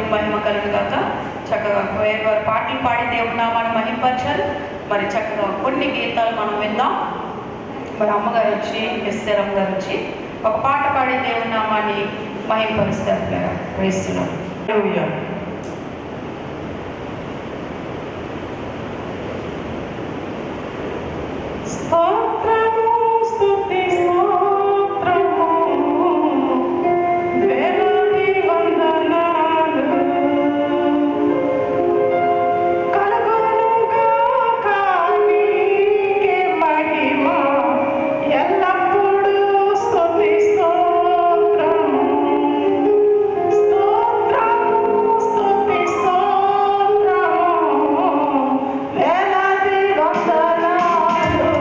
దేవుని మహిమ కలుగును గాక. చక్కగా వారు పాటలు పాడి దేవుని నామాన్ని మహిమపరచాలి. మరి చక్కగా కొన్ని గీతాలు మనం విందాం. మరి అమ్మగారు వచ్చి ఎస్ఆర్ఎం గారు వచ్చి ఒక పాట పాడి దేవుని నామాన్ని మహిమపరుస్తారు. వేస్తున్నాం. స్తోత్రము స్తుతి స్తోత్రము వేలాది వందనాలు కలుగునుగా నీకే మహిమ ఎల్లప్పుడూ స్తుతి స్తోత్రము స్తోత్రము స్తుతి స్తోత్రము వేలాది వందనాలు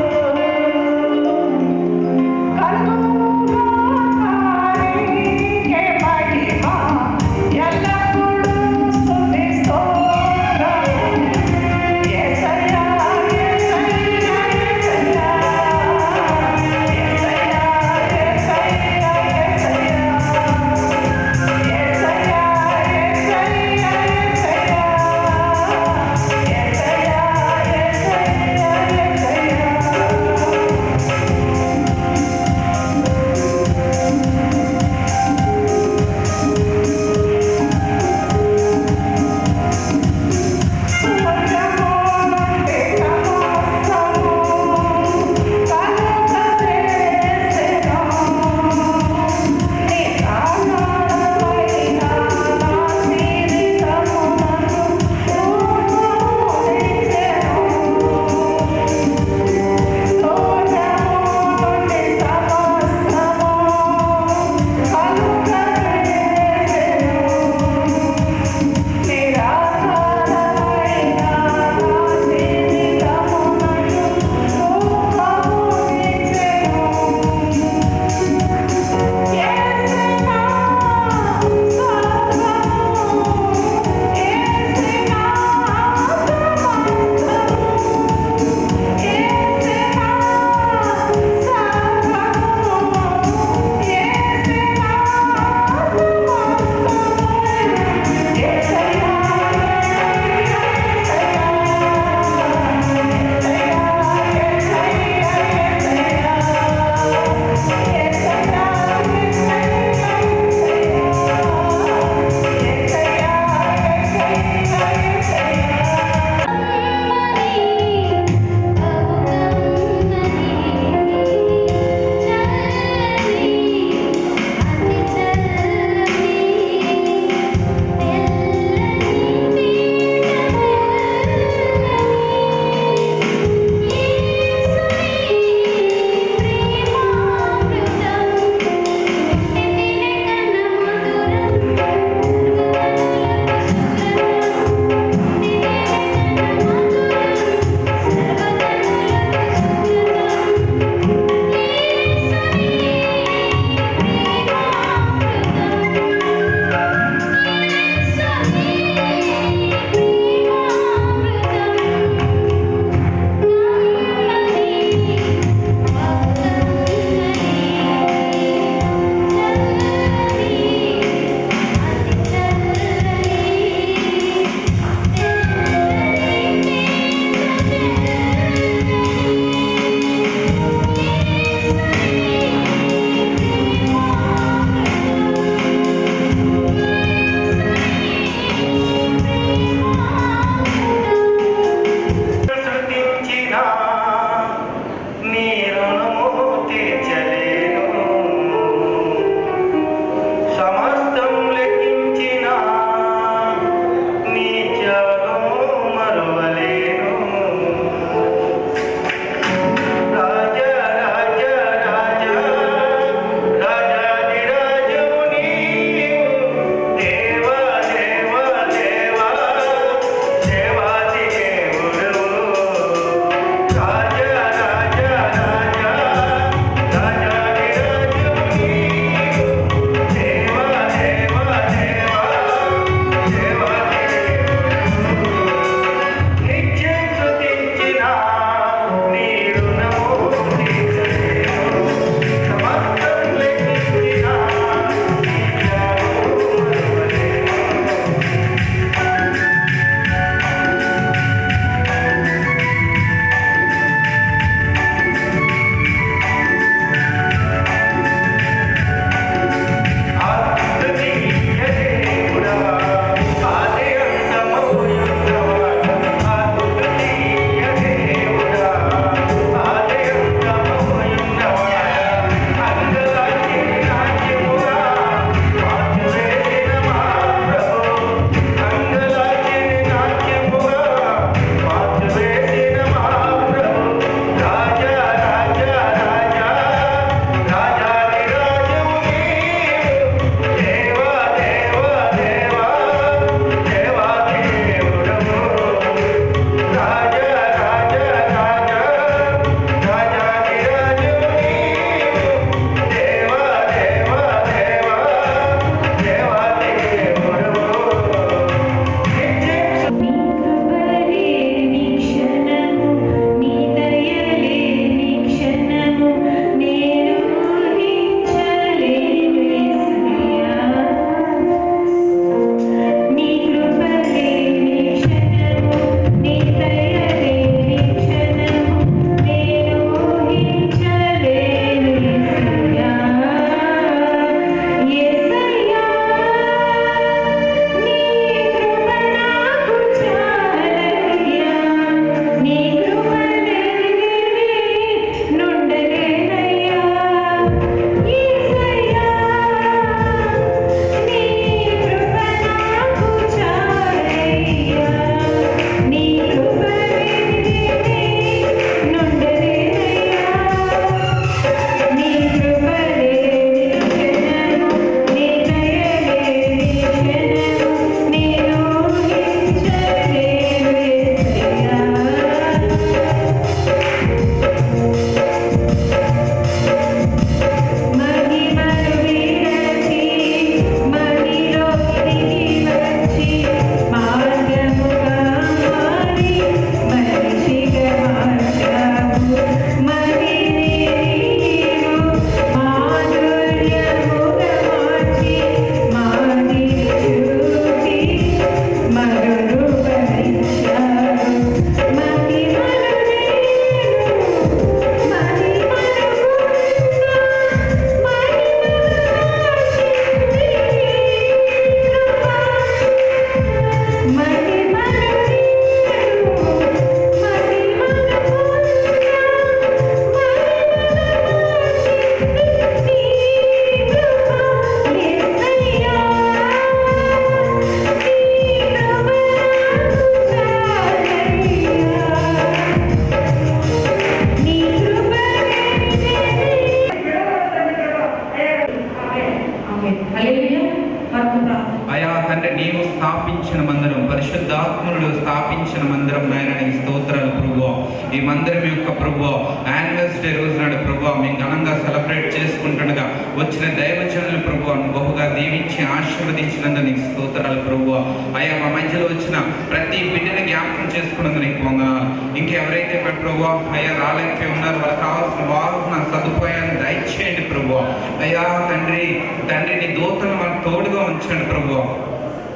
తండ్రి నీవు స్థాపించిన మందిరం, పరిశుద్ధాత్ముడు స్థాపించిన మందిరం నాయన నీకు స్తోత్రాలు ప్రభువా. ఈ మందిరం యొక్క ప్రభువా యానివర్సరీ రోజు నాడు ప్రభువా మేము ఘనంగా సెలబ్రేట్ చేసుకుంటుండగా వచ్చిన దైవజనులు ప్రభువా బహుగా దీవించి ఆశీర్వదించినందుకు నీకు స్తోత్రాలు ప్రభువా. అయ్యా మా మధ్యలో వచ్చిన ప్రతి బిడ్డని జ్ఞాపకం చేసుకున్నందుకు నీకు వందనాలు. ఇంకెవరైతే ప్రభువా అయ్యా రాలేకపోయి ఉన్నారు వాళ్ళకి కావాల్సిన వాహన సదుపాయాన్ని దయచేయండి ప్రభువా. అయ్యా తండ్రి నీ దూతను మనకు తోడుగా ఉంచండి ప్రభువా.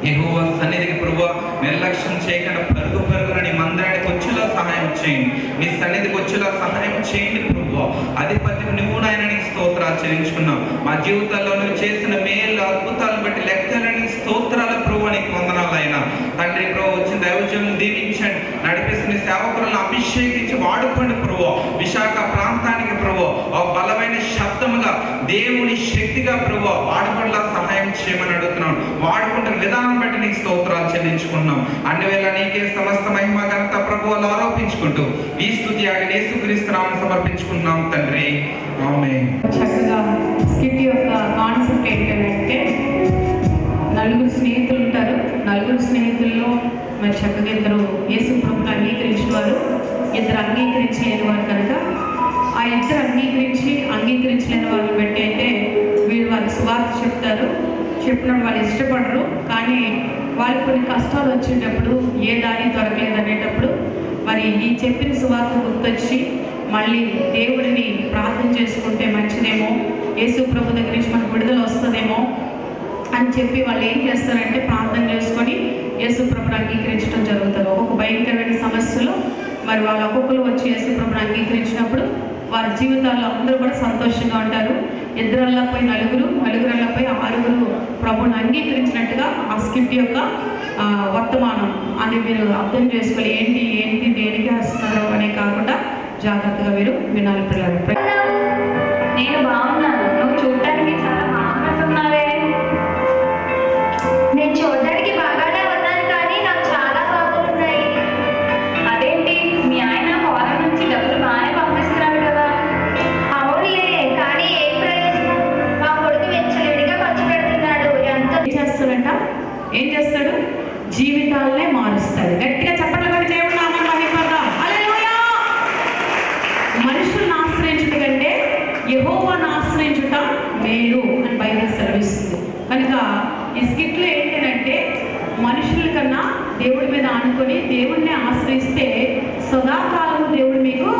యెహోవా సన్నిధికి ప్రభువా నిర్లక్ష్యం చేయకుండా పరుగున నీ మందిరానికి వచ్చేలా సహాయం చేయండి, నీ సన్నిధికి వచ్చేలా సహాయం చేయండి ప్రభువా. అధిపతికి నువ్వు నాయన నీ స్తోత్రాలు చెల్లించుకున్నావు. మా జీవితాల్లో నువ్వు చేసిన మేలు అద్భుతాలను బట్టి లెక్కలని స్తోత్రాల ప్రభువా నీకు వందనాలు అయినా తండ్రి. ప్రభు వచ్చిన దైవజనులను దీవించండి, నడిపిస్తున్న సేవకులను అభిషేకించి వాడుకోండి ప్రభువా. విశాఖ ప్రాంతానికి ప్రభువా ఒక బలమైన శబ్దముగా దేవుని శక్తిగా ప్రభువా వాడుకోవడంలా సహాయం చేయమని అడుగుతున్నాను. వాడుకుంటున్న విధానం బట్టి నీకు స్తోత్రాలు చెల్లించుకున్నాం. అన్ని వేళ నీకే సమస్త మహిమ ఘనత ప్రభువులు ఆరోపించుకుంటూ ఈ స్తుతి యాగం యేసుక్రీస్తు నామమున సమర్పించుకుంటున్నాం తండ్రి, ఆమేన్. చక్కగా స్కిట్ యొక్క కాన్సెప్ట్ ఏంటంటే నలుగురు స్నేహితులు ఉంటారు. నలుగురు స్నేహితుల్లో మరి చక్కగా ఇద్దరు యేసు ప్రభువుని అంగీకరించిన వారు, ఇద్దరు అంగీకరించలేని వారు కనుక ఆ ఇద్దరు అంగీకరించలేని వాళ్ళని బట్టి అయితే వీళ్ళు వారికి సువార్త చెప్తారు. చెప్పినప్పుడు వాళ్ళు ఇష్టపడరు, కానీ వాళ్ళకి కొన్ని కష్టాలు వచ్చేటప్పుడు ఏ దారి దొరకలేదు అనేటప్పుడు మరి ఈ చెప్పిన సువార్త గుర్తొచ్చి మళ్ళీ దేవుడిని ప్రార్థన చేసుకుంటే మంచిదేమో, యేసు ప్రభు దగ్గర నుంచి మనకు విడుదల వస్తుందేమో అని చెప్పి వాళ్ళు ఏం చేస్తారంటే ప్రార్థన చేసుకొని యేసు ప్రభుని అంగీకరించడం జరుగుతుంది. ఒక్కొక్క భయంకరమైన సమస్యలు మరి వాళ్ళు ఒక్కొక్కరు వచ్చి యేసు ప్రభుని అంగీకరించినప్పుడు వారి జీవితాల్లో అందరూ కూడా సంతోషంగా ఉంటారు. ఇద్దరల్లపై నలుగురల్లపై ఆరుగురు ప్రభుని అంగీకరించినట్టుగా ఆ స్కిట్ యొక్క వర్తమానం అని మీరు అర్థం చేసుకోవాలి. ఏంటి దేనికి వస్తున్నారు అనే కాకుండా జాగ్రత్తగా మీరు వినాలి పిల్లలు. నేను బాగున్నాను, నువ్వు చూడటానికి చాలా బాగున్నట్టున్నావే. నేను చూడడానికి బాగానే ఉన్నాను, కానీ నాకు చాలా బాధలు ఉన్నాయి. అదేంటి, మీ ఆయన ఫారెన్ నుంచి డబ్బులు బాగానే పంపిస్తున్నాడు కదా? అవునులే, కానీ ఏం ప్రయోజనం? మా కొడుకు వెచ్చలిడిగా ఖర్చు పెడుతున్నాడు. ఏం చేస్తాడు? జీవితాలనే మారుస్తాడు. గట్టిగా చప్పట్లు కొట్టి దేవుడు నామమున మహిమపడదాం. హల్లెలూయా. మనుషులను ఆశ్రయించుట కంటే యెహోవాను ఆశ్రయించుట మేలు అని బైబిల్ సెలవిస్తుంది. కనుక ఈ స్కిట్లో ఏంటంటే మనుషుల కన్నా దేవుడి మీద ఆనుకొని దేవుడిని ఆశ్రయిస్తే సదాకాలం దేవుడు మీకు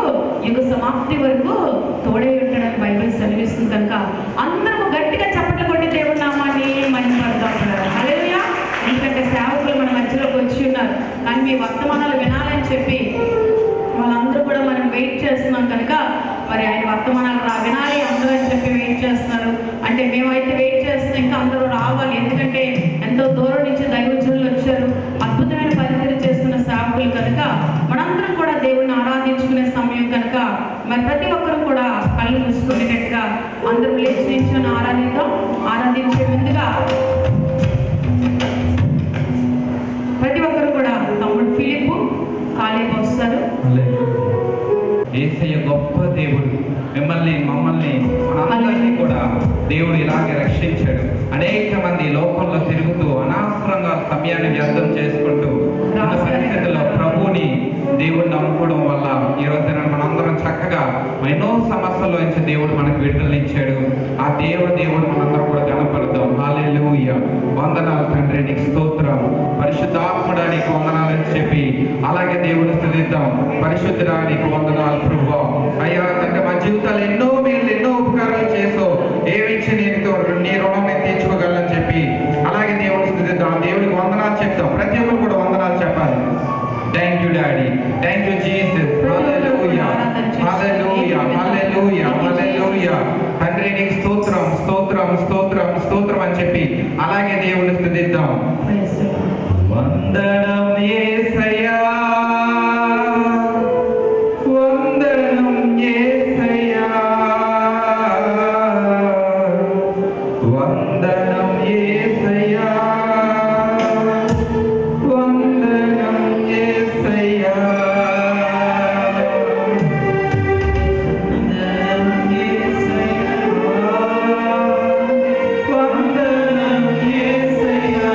యుగ సమాప్తి వరకు తోడై ఉంటాడని బైబిల్ సెలవిస్తుంది. కనుక అందరూ గట్టిగా చప్పట్లు కొట్టి దేవుడి నామాన్ని మహిమపడదాం. హల్లెలూయా. ఎందుకంటే సేవకులు మన మధ్యలోకి వచ్చి ఉన్నారు, కానీ మీ వర్తమానాలు వినాలని చెప్పి వాళ్ళందరూ కూడా మనం వెయిట్ చేస్తున్నాం. కనుక మరి ఆయన వర్తమానాలు వినాలి అందరూ అని చెప్పి వెయిట్ చేస్తున్నారు. అంటే మేమైతే వెయిట్ చేస్తున్నాం, ఇంకా అందరూ రావాలి. ఎందుకంటే ఎంతో దూరం నుంచి దైవజనులు వచ్చారు, అద్భుతమైన పరిచయం చేస్తున్న సేవకులు కనుక మనందరం కూడా దేవుడిని ఆరాధించుకునే సమయం కనుక మరి ప్రతి ఒక్కరు కూడా కళ్ళు మూసుకునేటట్టుగా అందరం లేచి నిల్చొని ఆరాధించే ముందుగా ప్రతి ఒక్కరు కూడా తమ్ముడు ఫిలిప్ కాలేపు వస్తారు. యేసయ్య గొప్ప దేవుడు, మమ్మల్ని మనందరినీ కూడా దేవుడు ఇలాగే రక్షించాడు. అనేక మంది లోకంలో తిరుగుతూ అనవసరంగా సమయాన్ని వ్యర్థం చేసుకుంటూ ఉన్న పరిస్థితుల్లో ప్రభువుని దేవుడిని నమ్ముకోవడం వల్ల ఈ రోజున మనందరం చక్కగా ఎన్నో సమస్యల్లో నుంచి దేవుడు మనకు విడుదలనిచ్చాడు. ఆ దేవుడు మనందరం కూడా గణపడతాం. హల్లెలూయా. వందనాలు తండ్రి, నీకు స్తోత్రం. పరిశుద్ధాత్ముడా నీకు వందనాలు అని చెప్పి అలాగే దేవుడు స్తుతిద్దాం. పరిశుద్ధుడా నీకు వందనాలు ప్రభువా. అయ్యా తండ్రి, మా జీవితాలు ఎన్నో మేలు ఎన్నో ఉపకారాలు చేసావు, ఏమిచ్చి నీ రుణం నేను తీర్చుకోగలని చెప్పి అలాగే దేవుడు స్తుతిద్దాం. దేవుడికి వందనాలు చెప్తాం. ప్రతి ఒక్కరు కూడా వందనాలు చెప్పాలి. Thank you daddy, thank you Jesus. Hallelujah, hallelujah, hallelujah, hallelujah. తండ్రి నీకు స్తోత్రం స్తోత్రం స్తోత్రం స్తోత్రం అని చెప్పి అలాగే దేవుడిని స్తుతిద్దాం. వందనం యేసయ్యా, వందనం యేసయ్యా, వందనం యేసయ్యా, వందనం యేసయ్యా, వందనం యేసయ్యా, వందనం యేసయ్యా.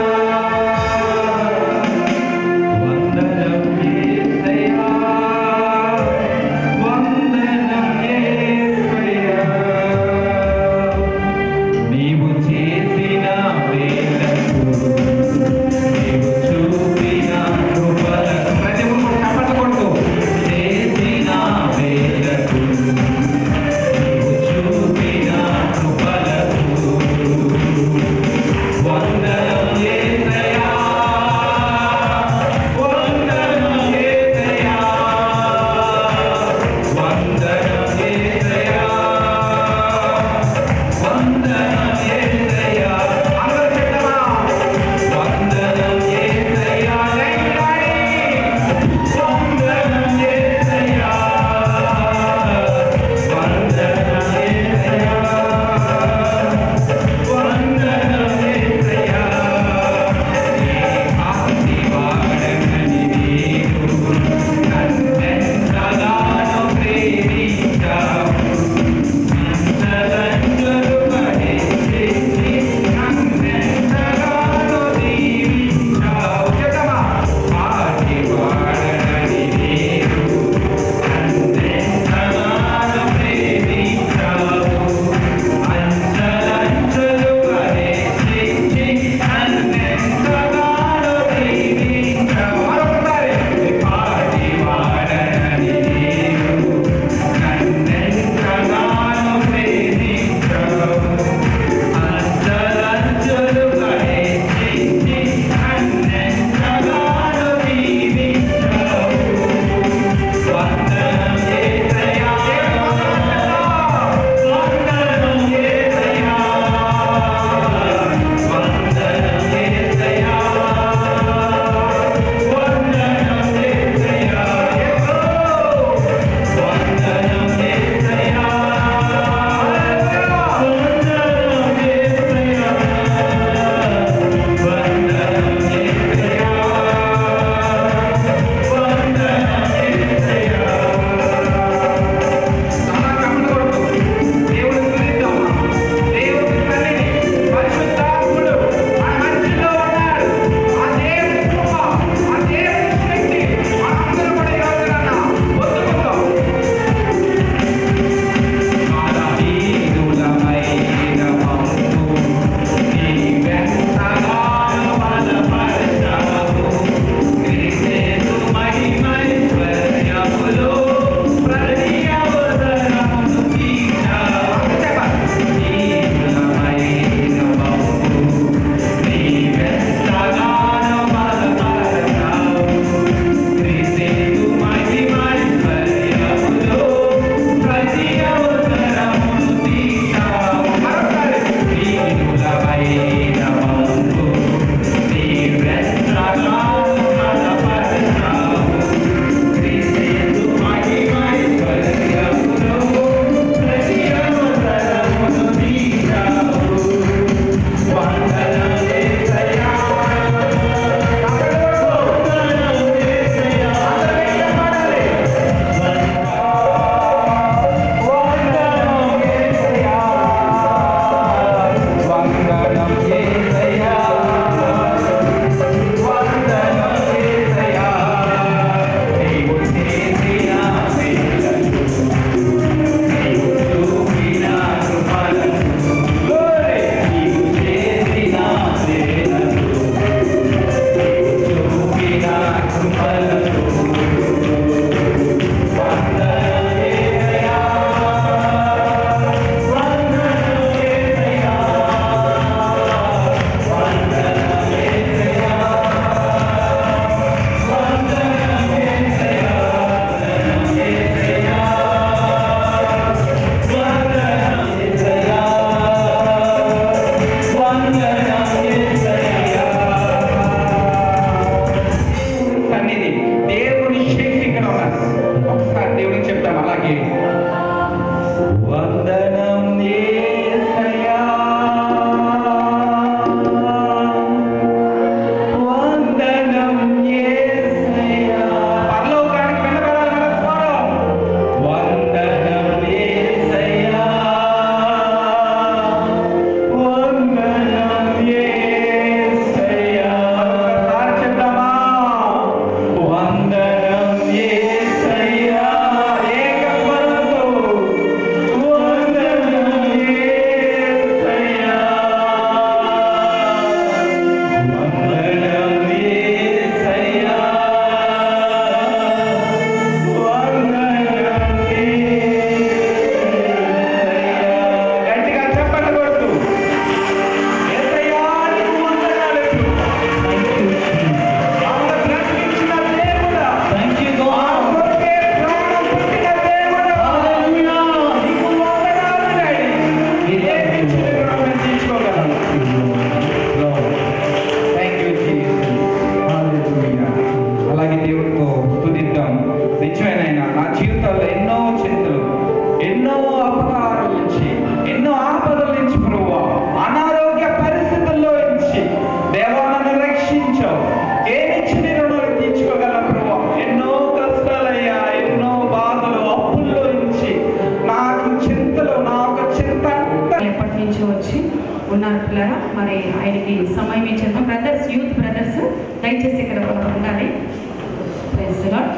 లార్డ్.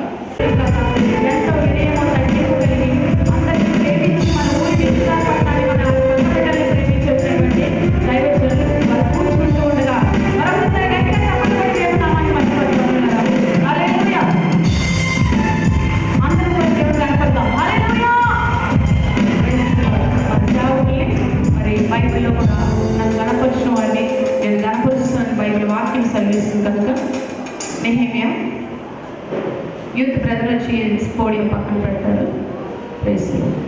ఎంతో వినయమో తగ్గింపు కలిగి అందరినీ ప్రేమించి మన ఊరి విశాఖపట్నాన్ని మన సంఘటనని ప్రేమించేటటువంటి దైవజనులు వారు కూర్చుంటూ ఉండగా మరొకసారి గట్టిగా చప్పట్లు కొట్టి దేవుని నామాన్ని మహిమపరుస్తున్నారా. హల్లెలూయా. అందరూ కూడా దేవుని కనపడతాం. హల్లెలూయా. మరి సేవకుల్ని మరి బైబిల్లో కూడా నన్ను గణపరిచిన వారిని నేను గణపరుస్తున్నాను. బైబిల్ వాక్యం సెలవిస్తుంది కనుక నెహెమ్యా యూత్ బ్రదర్ వచ్చి పోడియం పక్కన పెడతారు. Praise the Lord.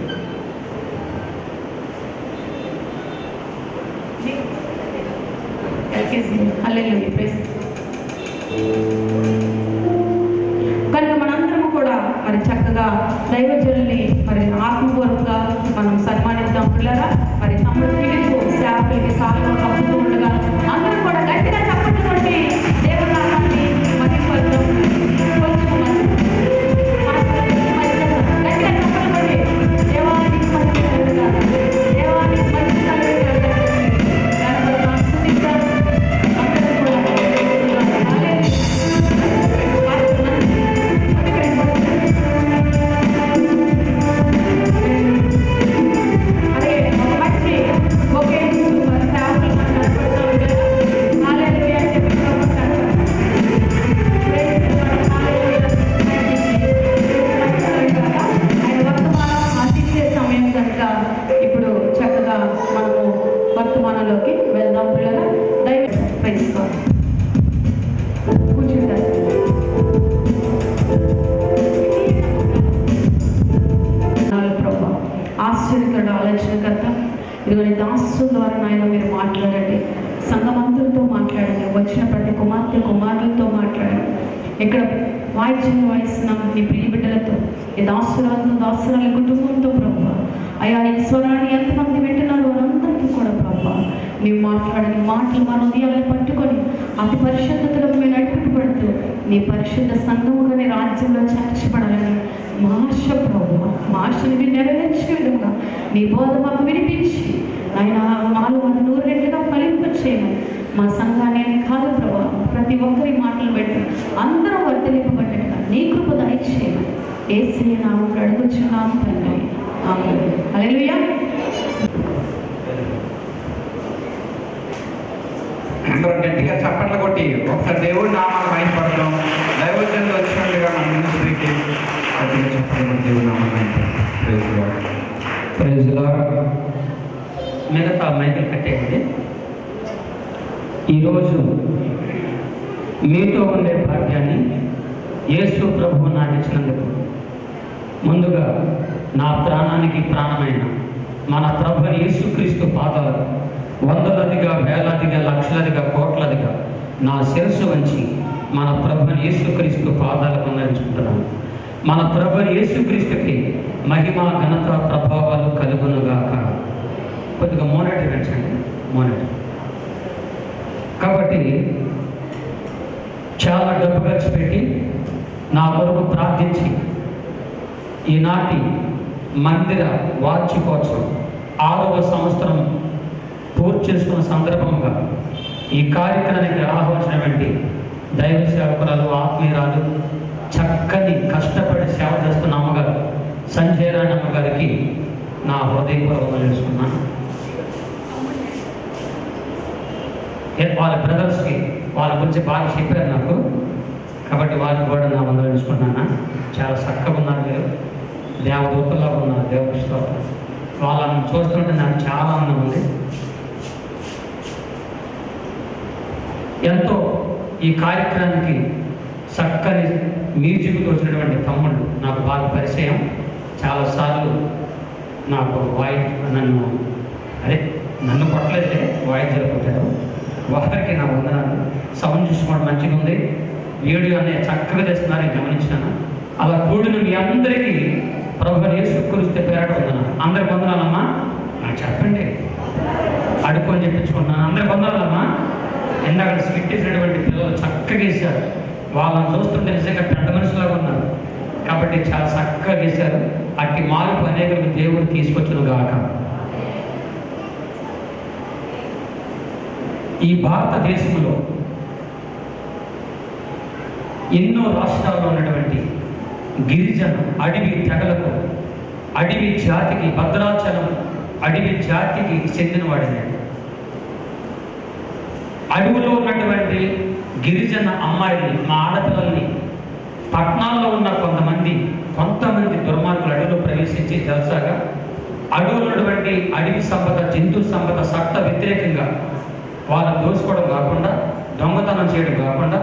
Hallelujah. Praise. కనుక మనందరము కూడా మరి చక్కగా దైవజనుల్ని మరి ఆత్మపూర్వకంగా మనం సన్మానిద్దాం పిల్లరా. మరి తమ్ముడు ఫిలిప్పు సేవకులకి సాలను కప్పుతూ ఉండగా అందరూ కూడా గట్టిగా చప్పట్లు కొట్టి దేవుని నామాన్ని మహిమపరుద్దాం. గట్టిగా చప్పట్లు కొట్టి దేవానికి మహిమ కలుగుగాక, దేవానికి మహిమ కలుగుగాక. స్తుతిద్దాం. అందరూ కూడా అదే ఒక మంచి ఒకే సేవకులు మనం కనపడుతూ ఉంటారు. హల్లెలూయా చెప్పి ఆయన వర్తమానం ఆశించే సమయం కనుక ఇప్పుడు చక్కగా మనము వర్తమానంలోకి వెళ్దాం పిల్లలు. దైవ ప్రైజ్లార్డ్. కూర్చుంటారు. ప్రభా ఆశ్చర్యకరుడు ఆలోచనకర్త ఇదిగోని దాసు ద్వారా నాయన మీరు మాట్లాడండి. సంఘమంతులతో మాట్లాడండి. వచ్చిన ప్రతి కుమార్తె కుమారులతో మాట్లాడండి. ఇక్కడ వాయిద్యం వాయిస్తున్న నీ ప్రియ బిడ్డలతో ఈ దాసురాలతో దాసురాల కుటుంబంతో ప్రభా అయ్యా ఈ స్వరాన్ని ఎంతమంది వింటున్నారు వారందరికీ కూడా ప్రభా నీవు మాట్లాడని మాటలు మన హృదయాలను పట్టుకొని అతి పరిశుద్ధతలో మేము నడిపింపబడుతూ నీ పరిశుద్ధ సంఘముగా నీ రాజ్యంలో చేర్చబడాలని మా ఆశ ప్రభు. మా ఆశని మీరు నెరవేర్చే విధంగా నీ బోధ మాకు వినిపించి ఆయన మాలో 100 రెట్లుగా ఫలింపచేయమని మా సంఘాన్ని అని కాదు ప్రభా ప్రతి ఒక్కరి మాటలు బట్టి అందరూ వర్తలింపబడ్డట్టుగా నీ కృప దయచేయమని యేసయ్య నామములో అడుగుచున్నాము తండ్రి. ఆమేన్. హల్లెలూయా. అందరూ గట్టిగా చప్పట్లు కొట్టి ఒకసారి దేవుడి నామాలు మహిమపడతాం. దైవజనులు వచ్చినట్టుగా మన మినిస్ట్రీకి గట్టిగా చెప్పడం దేవుడి నామాలు ప్రైజ్ లార్డ్. మిగతా మైకులు కట్టేయండి. ఈరోజు మీతో ఉండే భాగ్యాన్ని యేసు ప్రభువు నాకు ఇచ్చినందుకు ముందుగా నా ప్రాణానికి ప్రాణమైన మన ప్రభుని యేసుక్రీస్తు పాదాలు వందలదిగా వేలాదిగా లక్షలదిగా కోట్లదిగా నా శిరస్సు వంచి మన ప్రభుని యేసుక్రీస్తు పాదాలకు వందనించుకుంటున్నాను. మన ప్రభుని యేసుక్రీస్తుకి మహిమ ఘనత ప్రభావాలు కలుగునుగాక. కొద్దిగా మోనిటర్ పెంచండి. మోనిటర్. కాబట్టి చాలా డబ్బు ఖర్చు పెట్టి నా కొరకు ప్రార్థించి ఈనాటి మందిర వార్షికోత్సవం 6వ సంవత్సరం పూర్తి చేసుకున్న సందర్భంగా ఈ కార్యక్రమానికి ఆహ్వానించినటువంటి దైవ సేవకురాలు ఆత్మీయురాలు చక్కని కష్టపడి సేవ చేస్తున్న అమ్మగారు సంజయ్ రాణి అమ్మగారికి నా హృదయపూర్వకంగా చేసుకున్నాను. వాళ్ళ బ్రదర్స్కి వాళ్ళ గురించి బాగా చెప్పారు నాకు, కాబట్టి వారికి కూడా నా వందలు తీసుకున్నాను. చాలా చక్కగా ఉన్నారు మీరు, దేవదూతల్లో ఉన్నారు దేవుడితో. వాళ్ళని చూస్తుంటే నాకు చాలా ఆనందం ఉంది. ఎంతో ఈ కార్యక్రమానికి చక్కని మ్యూజిక్ వచ్చినటువంటి తమ్ముళ్ళు నాకు బాగా పరిచయం. చాలాసార్లు నాకు నన్ను కొట్టలేదే వాయిద్యాలు కొట్టారు. వారికి నా వందనాలు. సౌండ్ చూసుకోవడం మంచిగా ఉంది. వీడియో అనేది చక్కగా తెస్తున్నారని గమనించాను. అలా కూడిన మీ అందరికీ ప్రభువుని యేసుక్రీస్తు పేరట వందనాలు. అందరికి వందనాలమ్మా. నాకు చెప్పండి, అడుక్కొని చెప్పించుకుంటున్నాను. అందరికి వందనాలమ్మా. ఇందాక స్కిట్ చేసినటువంటి పిల్లలు చక్కగా గీశారు. వాళ్ళని చూస్తుంటే నిజంగా పెద్ద మనుషులాగా ఉన్నారు. కాబట్టి చాలా చక్కగా గీశారు. అట్టి మార్పు అనేకులకు దేవుడు తీసుకొచ్చును గాక. ఈ భారతదేశంలో ఎన్నో రాష్ట్రాల్లో ఉన్నటువంటి గిరిజన అడవి తెగలకు, అడవి జాతికి, భద్రాచలం అడవి జాతికి చెందినవాడిని. అడవిలో ఉన్నటువంటి గిరిజన అమ్మాయిల్ని, మా ఆడపిల్లల్ని, పట్టణాల్లో ఉన్న కొంతమంది దుర్మార్గులు అడవిలో ప్రవేశించి జలసాగా అడవులు ఉన్నటువంటి అడవి సంపద, జంతు సంపద చట్ట వ్యతిరేకంగా వాళ్ళని దోసుకోవడం కాకుండా, దొంగతనం చేయడం కాకుండా,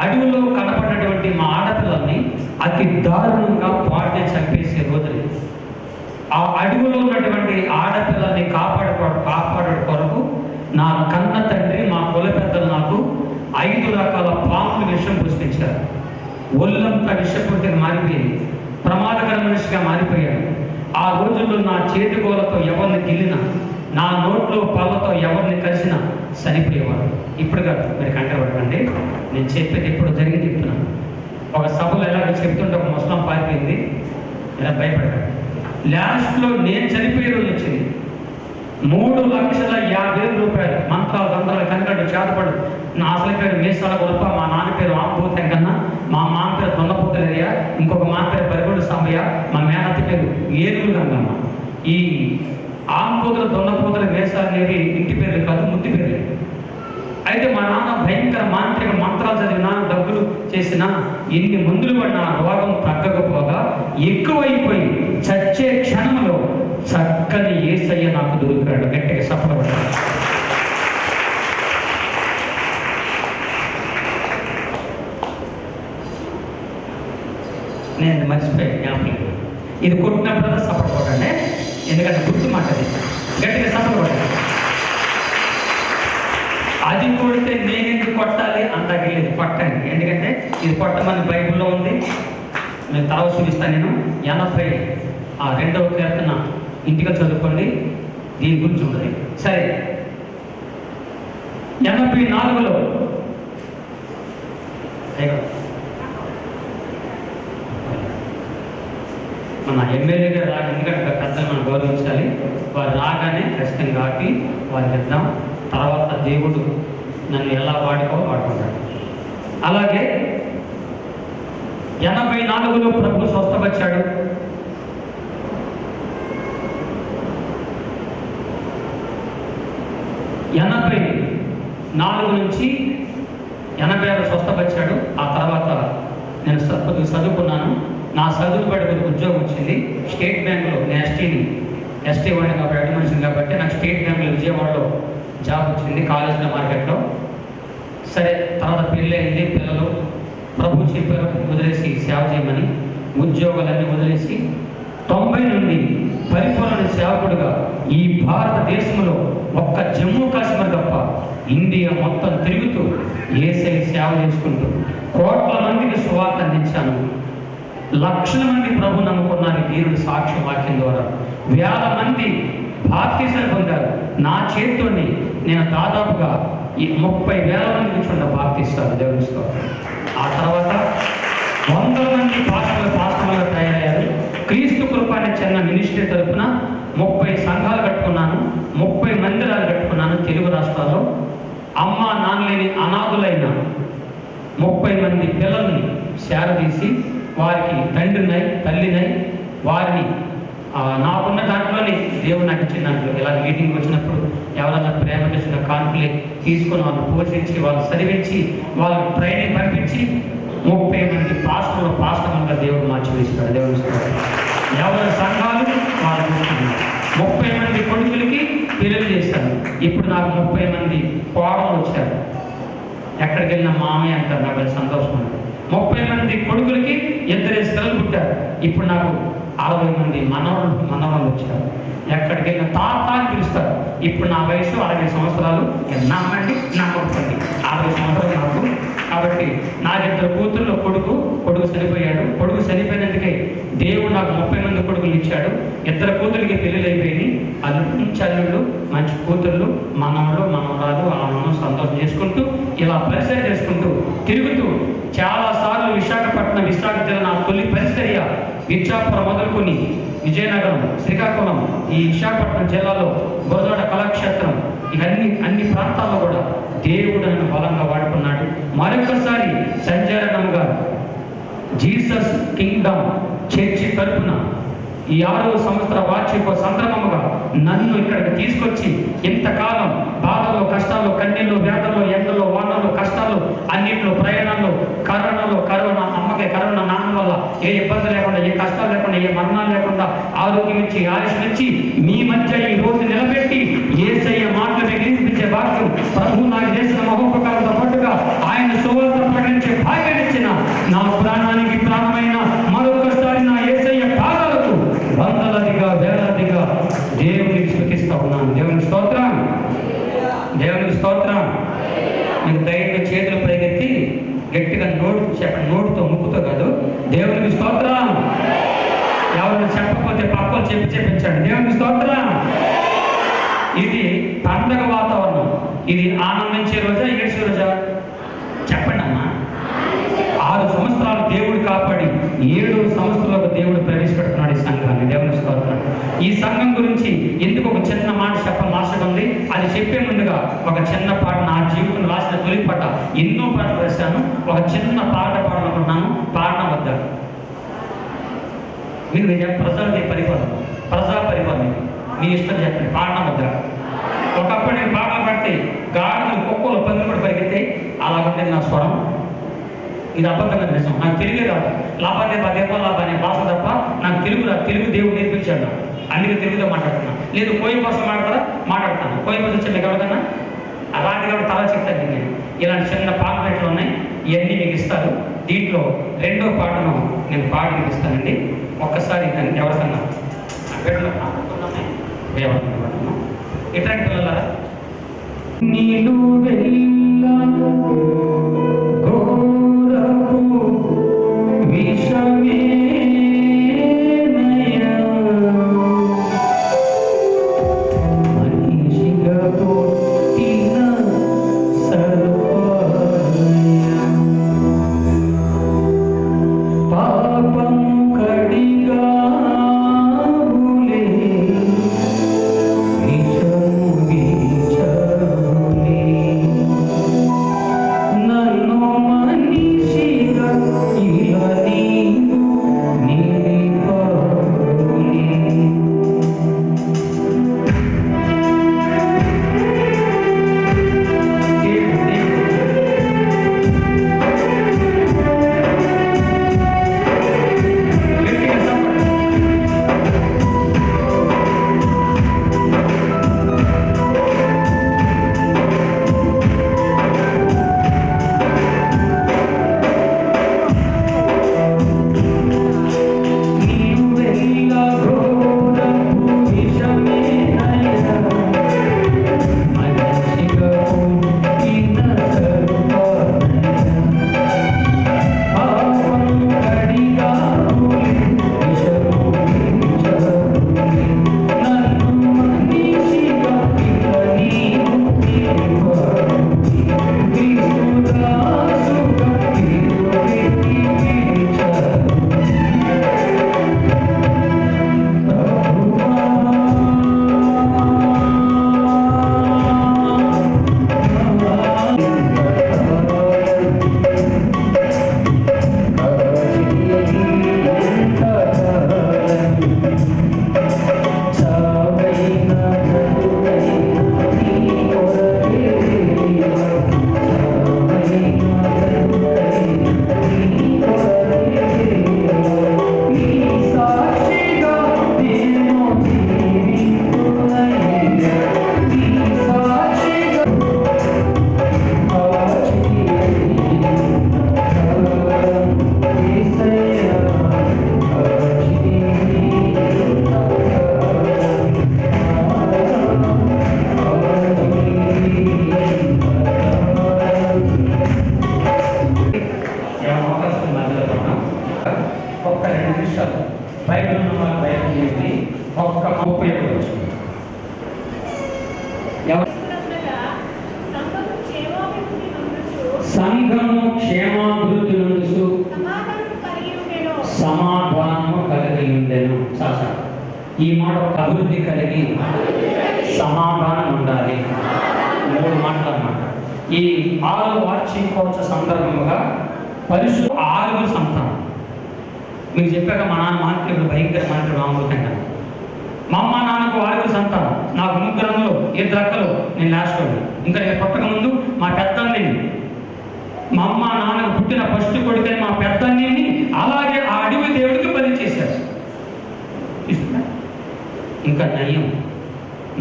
అడవిలో కనపడినటువంటి మా ఆడపిల్లల్ని అతి దారుణంగా పాడే చంపేసే రోజులు. ఆ అడవిలో ఉన్నటువంటి ఆడపిల్లల్ని కాపాడే కొరకు నా కన్న తండ్రి, మా కుల పెద్దలు నాకు 5 రకాల పాములు విషం పుష్పించారు. ఒళ్ళంతా విషపూర్తిగా మారిపోయింది, ప్రమాదకర మనిషిగా మారిపోయాడు. ఆ రోజుల్లో నా చేతిగోలతో ఎవరిని గిల్లినా, నా నోట్లో పళ్ళతో ఎవరిని కలిసినా చనిపోయేవారు. ఇప్పుడు కాదు, మీరు కంటపడకండి, నేను చెప్పేది ఇప్పుడు జరిగి చెప్తున్నాను. ఒక సభలో ఎలాగో చెప్తుంటే ఒక ముస్లాం పారిపోయింది, ఇలా భయపడకండి. లాస్ట్లో నేను చనిపోయే రోజు వచ్చింది. 3,50,000 రూపాయలు మంత్రాలు దంత్రాలు కనుకట్టు చేతపడు. నా అసలు పేరు మీసాల గొప్ప, మా నాన్న పేరు ఆంబోతం కన్నా, మా మామ పేరు దొన్నపోతలయ్య, ఇంకొక మా పేరు బరిగొండ సామయ్య, మా మేనత్త పేరు ఏనుగులు గంగమ్మ. ఈ ఆంబోతుల దొన్నపోతల వేసాలు అనేవి ఇంటి పేర్లు కాదు, ముద్దు పేర్లు. అయితే మా నాన్న భయంకర మాంత్రిక మంత్రాలు చదివినా, డబ్బులు చేసినా, ఎన్ని మందులు పడినా రోగం తగ్గకపోగా ఎక్కువైపోయి చచ్చే క్షణంలో చక్కని యేసయ్య నాకు దొరికాడు. గట్టిగా సఫలపడ్డాడు. నేను మర్చిపోయి జ్ఞాపకం, ఇది కొట్టినప్పుడు సఫలపడండి, ఎందుకంటే గుర్తు మాటది. గట్టిగా సఫలపడ్డాడు. అది కొడితే నేనెందుకు కొట్టాలి అంతకెళ్ళేది, కొట్టండి. ఎందుకంటే ఇది కొట్టమని బైబిల్లో ఉంది. నేను తర్వాత చూపిస్తాను. నేను 82వ కీర్తన ఇంటిగా చదువుకోండి, దీని గురించి ఉంటుంది. సరే, 84లో మన ఎమ్మెల్యే గారు రాగా, ఎందుకంటే పెద్దలు మనం గౌరవించాలి. వారు రాగానే ఖచ్చితంగా ఆపి వారికి ఇద్దాం. తర్వాత దేవుడు నన్ను ఎలా వాడుకుంటాడు. అలాగే 84లో ప్రభు స్వస్థపరిచాడు. 84 నుంచి 86 స్వస్థపరిచాడు. ఆ తర్వాత నేను చదువుకున్నాను. నా చదువు బట్టి ఉద్యోగం వచ్చింది స్టేట్ బ్యాంకులో. నేను ఎస్టీ వాడిని కాబట్టి, అడ్డు మనిషిని కాబట్టి నాకు స్టేట్ బ్యాంకులో విజయవాడలో జాబ్ వచ్చింది, కాలేజీలో, మార్కెట్లో. సరే, తర్వాత పెళ్ళి అయింది, పిల్లలు. ప్రభు చెప్పారు వదిలేసి సేవ చేయమని. ఉద్యోగాలన్నీ వదిలేసి 90 నుండి పరిపూర్ణ సేవకుడుగా ఈ భారతదేశంలో ఒక్క జమ్మూ కాశ్మీర్ తప్ప ఇండియా మొత్తం తిరుగుతూ యేసయ్య సేవ చేసుకుంటూ కోట్ల మందికి సువార్త అందించాను. లక్షల మంది ప్రభు నమ్ముకున్నారు వీరుడు సాక్ష్య వాక్యం ద్వారా. వేల మంది బాప్తిసాలు పొందారు నా చేతితోని. నేను దాదాపుగా ఈ 30,000 మందికి చూడ బాప్తిస్తాను దేవుని స్తోత్రం. ఆ తర్వాత 100 మంది పాస్టర్లుగా తయారయ్యారు. క్రీస్తు కృపాన్ని చిన్న మినిస్ట్రీ తరపున 30 సంఘాలు కట్టుకున్నాను, 30 మందిరాలు కట్టుకున్నాను తెలుగు రాష్ట్రాల్లో. అమ్మ నాన్నలేని అనాథులైన 30 మంది పిల్లల్ని చేరదీసి వారికి తండ్రినై తల్లినై వారిని నాకున్న దాంట్లోనే దేవుడు నాకు ఇచ్చిన దాంట్లో ఇలా మీటింగ్కి వచ్చినప్పుడు ఎవరైనా ప్రేమ చేసిన కాన్పులే తీసుకొని వాళ్ళని పోషించి, వాళ్ళు చదివించి, వాళ్ళకి ట్రైనింగ్ పంపించి 30 మంది పాస్టర్లుగా దేవుడు మార్చి వేస్తాడు. దేవుడు ఎవరి సంఘాలు వాళ్ళు చూస్తున్నారు. 30 మంది కొడుకులకి పెళ్లి చేశారు. ఇప్పుడు నాకు 30 మంది కోడలు వచ్చారు. ఎక్కడికి వెళ్ళిన మామయ్య అంటారు, నాకు సంతోషం ఉంటుంది. 30 మంది కొడుకులకి 2 పిల్లలు పుట్టారు. ఇప్పుడు నాకు 60 మంది మనవరాలు వచ్చారు. ఎక్కడికి వెళ్ళిన తాత అని పిలుస్తారు. ఇప్పుడు నా వయసు 60 సంవత్సరాలు. నమ్మండి నమ్మకండి, 60 సంవత్సరాలు నాకు. కాబట్టి నాకు 2 కూతుర్లు, కొడుకు చనిపోయాడు. కొడుకు చనిపోయినందుకే దేవుడు నాకు 30 మంది కొడుకులు ఇచ్చాడు. 2 కూతురికి పెళ్ళిళ్ళు అయిపోయినాయి. అల్లుడు చల్లుళ్ళు, మంచి కూతుర్లు, మనవరాలు ఆమెను సంతోషం చేసుకుంటూ ఇలా పరిచయం చేసుకుంటూ తిరుగుతూ చాలాసార్లు విశాఖ జిల్లా నా తొలి పరిచర్య విద్యాపురం మొదలుకొని విజయనగరం, శ్రీకాకుళం, ఈ విశాఖపట్నం జిల్లాలో గోదాడ కళాక్షేత్రం, ఇక అన్ని ప్రాంతాల్లో కూడా దేవుడు నన్ను బలంగా వాడుకున్నాడు. మరొకసారి సంజయ్ గారు జీసస్ కింగ్డమ్ చర్చి తరపున ఈ 6వ సంవత్సర వార్షిక సందర్భముగా నన్ను ఇక్కడికి తీసుకొచ్చి ఇంతకాలం బాధలు, కష్టాలు, కన్నీళ్ళు, వేదనలు, ఎండలు, వానలు, కష్టాలు, అన్నింటిలో ప్రయాణాలు, కరోనా అమ్మకి కరోనా నాన్న వల్ల ఏ ఇబ్బంది లేకుండా, ఏ కష్టాలు లేకుండా, ఏ మరణాలు లేకుండా ఆరోగ్యం ఇచ్చి, ఆయుష్ ఇచ్చి మీ మధ్య ఈ రోజు నిలబెట్టి యేసయ్య మాటలు మీకు వినిపించే భాగ్యం ప్రభు నాకు చేసిన మహోపకారంతో పాటుగా ఆయన సువార్త ప్రకటించే భాగ్యం ఇచ్చిన నా ప్రాణానికి ప్రాణమైన మరొకసారి నా యేసయ్య పాదాలకు వందలదిగా వేలాదిగా దేవునికి స్తుతిస్తా ఉన్నాను. దేవునికి స్తోత్రం, దేవునికి స్తోత్రం. మీకు ధైర్యంగా చేతులు పైకెత్తి గట్టిగా నోటితో ముక్కుతో కాదు, దేవునికి స్తోత్రం. ఎవరు చెప్పకపోతే పక్కలు చెప్పించండి. దేవునికి స్తోత్రం. ఇది పండగ వాతావరణం. ఇది ఆనందించే రోజా, ఏడ్చే రోజా? చెప్పండి అమ్మా. 6 సంవత్సరాలు దేవుడు కాపాడి 7వ సంవత్సరంలో దేవుడు ప్రవేశపెడుతున్నాడు ఈ సంఘాన్ని. దేవుని స్తోత్రం. ఈ సంఘం గురించి ఎందుకు ఒక చిన్న మాట చెప్పాలని ఆశ ఉంది. అది చెప్పే ముందుగా ఒక చిన్న పాట, నా జీవితంలో రాసిన తొలి పాట, ఎన్నో పాటలు రాశాను, ఒక చిన్న పాట పాడాలనుకుంటున్నాను. పాడడం వద్దా? మీరు ప్రజలది పరిపాలన, ప్రజా పరిపాలన మీ ఇష్టం చెప్పండి. పాడడం వద్దా? ఒకప్పుడు నేను పాటలు పడితే గాడులు, కుక్కలు, పందులు కూడా పరిగెత్తాయి. అలా ఉండేది నా స్వరం. ఇది అబద్ధంగా నిజం. నాకు తెలుగే రాదు. లాభాన్ని లాభాన్ని భాష తప్ప నాకు తెలుగు రాదు. తెలుగు దేవుడు నేర్పించాడు. అందుకే తెలుగుతో మాట్లాడుతున్నా. లేదు కోయి భాష మాట్లాడతాను. కోయి భాష వచ్చి మీకు ఎవరికన్నా రాదు కాబట్టి తల చెప్తాను. నేను ఇలాంటి చిన్న పాటలు ఉన్నాయి, ఇవన్నీ మీకు ఇస్తారు. దీంట్లో 2వ పాటను నేను పాడి వినిపిస్తానండి. ఒక్కసారి దాన్ని ఎవరికన్నా ఇట్లాంటి పిల్లలారా, నీళ్ళు సంఘము క్షేమాభివృద్ధి నుండి సమాధానము కలిగి ఉండెను. ఈ మాట అభివృద్ధి కలిగి సమాధానం ఉండాలి. 3 మాటలు అన్నమాట. ఈ 6వ వార్షికోత్సవ సందర్భంగా పరిశుద్ధ 6 సంతానం మీకు చెప్పాక మా నాన్న మాంత్రికుడు, భయంకర మాంత్రికుడు, అమృతంగా. మా అమ్మ నాన్నకు 6 సంతానం, నాకు 3 అన్నలు, 2 అక్కలు, నేను లాస్ట్ వాడిని. ఇంకా నేను పుట్టక ముందు మా పెద్దన్నని, మా అమ్మ నాన్నకు పుట్టిన ఫస్ట్ కొడుకని మా పెద్దన్నని అలాగే ఆ అడవి దేవుడికి బలి చేశారు. ఇంకా నయ్యం,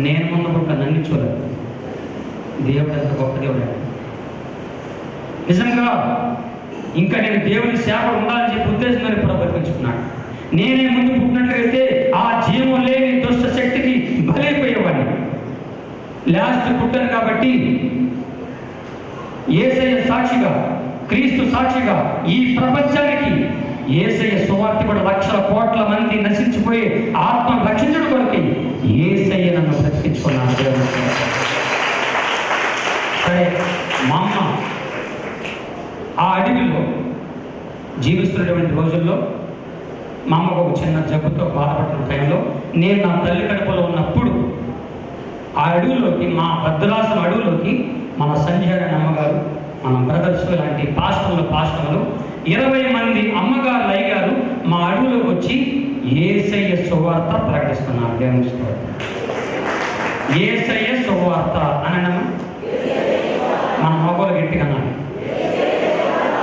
నేను ముందు పుట్టిన నన్ను చూడలేదు. దేవుడు ఎంత గొప్ప దేవుడు. నిజంగా ఇంకా నేను దేవుని సేవ ఉండాలని చెప్పి ఉద్దేశంగా ప్రవర్తించుకున్నాడు. నేనే ముందు పుట్టినట్లయితే ఆ జీవం లేని దుష్ట శక్తికి బలైపోయేవాడిని. లాస్ట్ పుట్టాను కాబట్టి యేసయ్య సాక్షిగా, క్రీస్తు సాక్షిగా ఈ ప్రపంచానికి యేసయ్య సువార్తికుడు లక్షల కోట్ల మంది నశించిపోయి ఆత్మ రక్షించడం కొరకు యేసయ్య నన్ను బ్రతికించుకున్నాను. సరే, మా అమ్మ ఆ అడవిలో జీవిస్తున్నటువంటి రోజుల్లో మా అమ్మకు ఒక చిన్న జబ్బుతో బాధపడుతున్న టైంలో నేను నా తల్లి కడుపులో ఉన్నప్పుడు ఆ అడవుల్లోకి, మా భద్రాసన అడవుల్లోకి మన సంధ్యారాయణ అమ్మగారు, మన బ్రదర్స్ లాంటి పాస్టర్లు 20 మంది అమ్మగారు అయ్యగారు మా అడవులోకి వచ్చి యేసయ్య సువార్త ప్రకటిస్తున్నారు. దేవుని సువార్త, యేసయ్య సువార్త అనడమా? మన మగవాళ్ళు గట్టిగా అన్నాడు.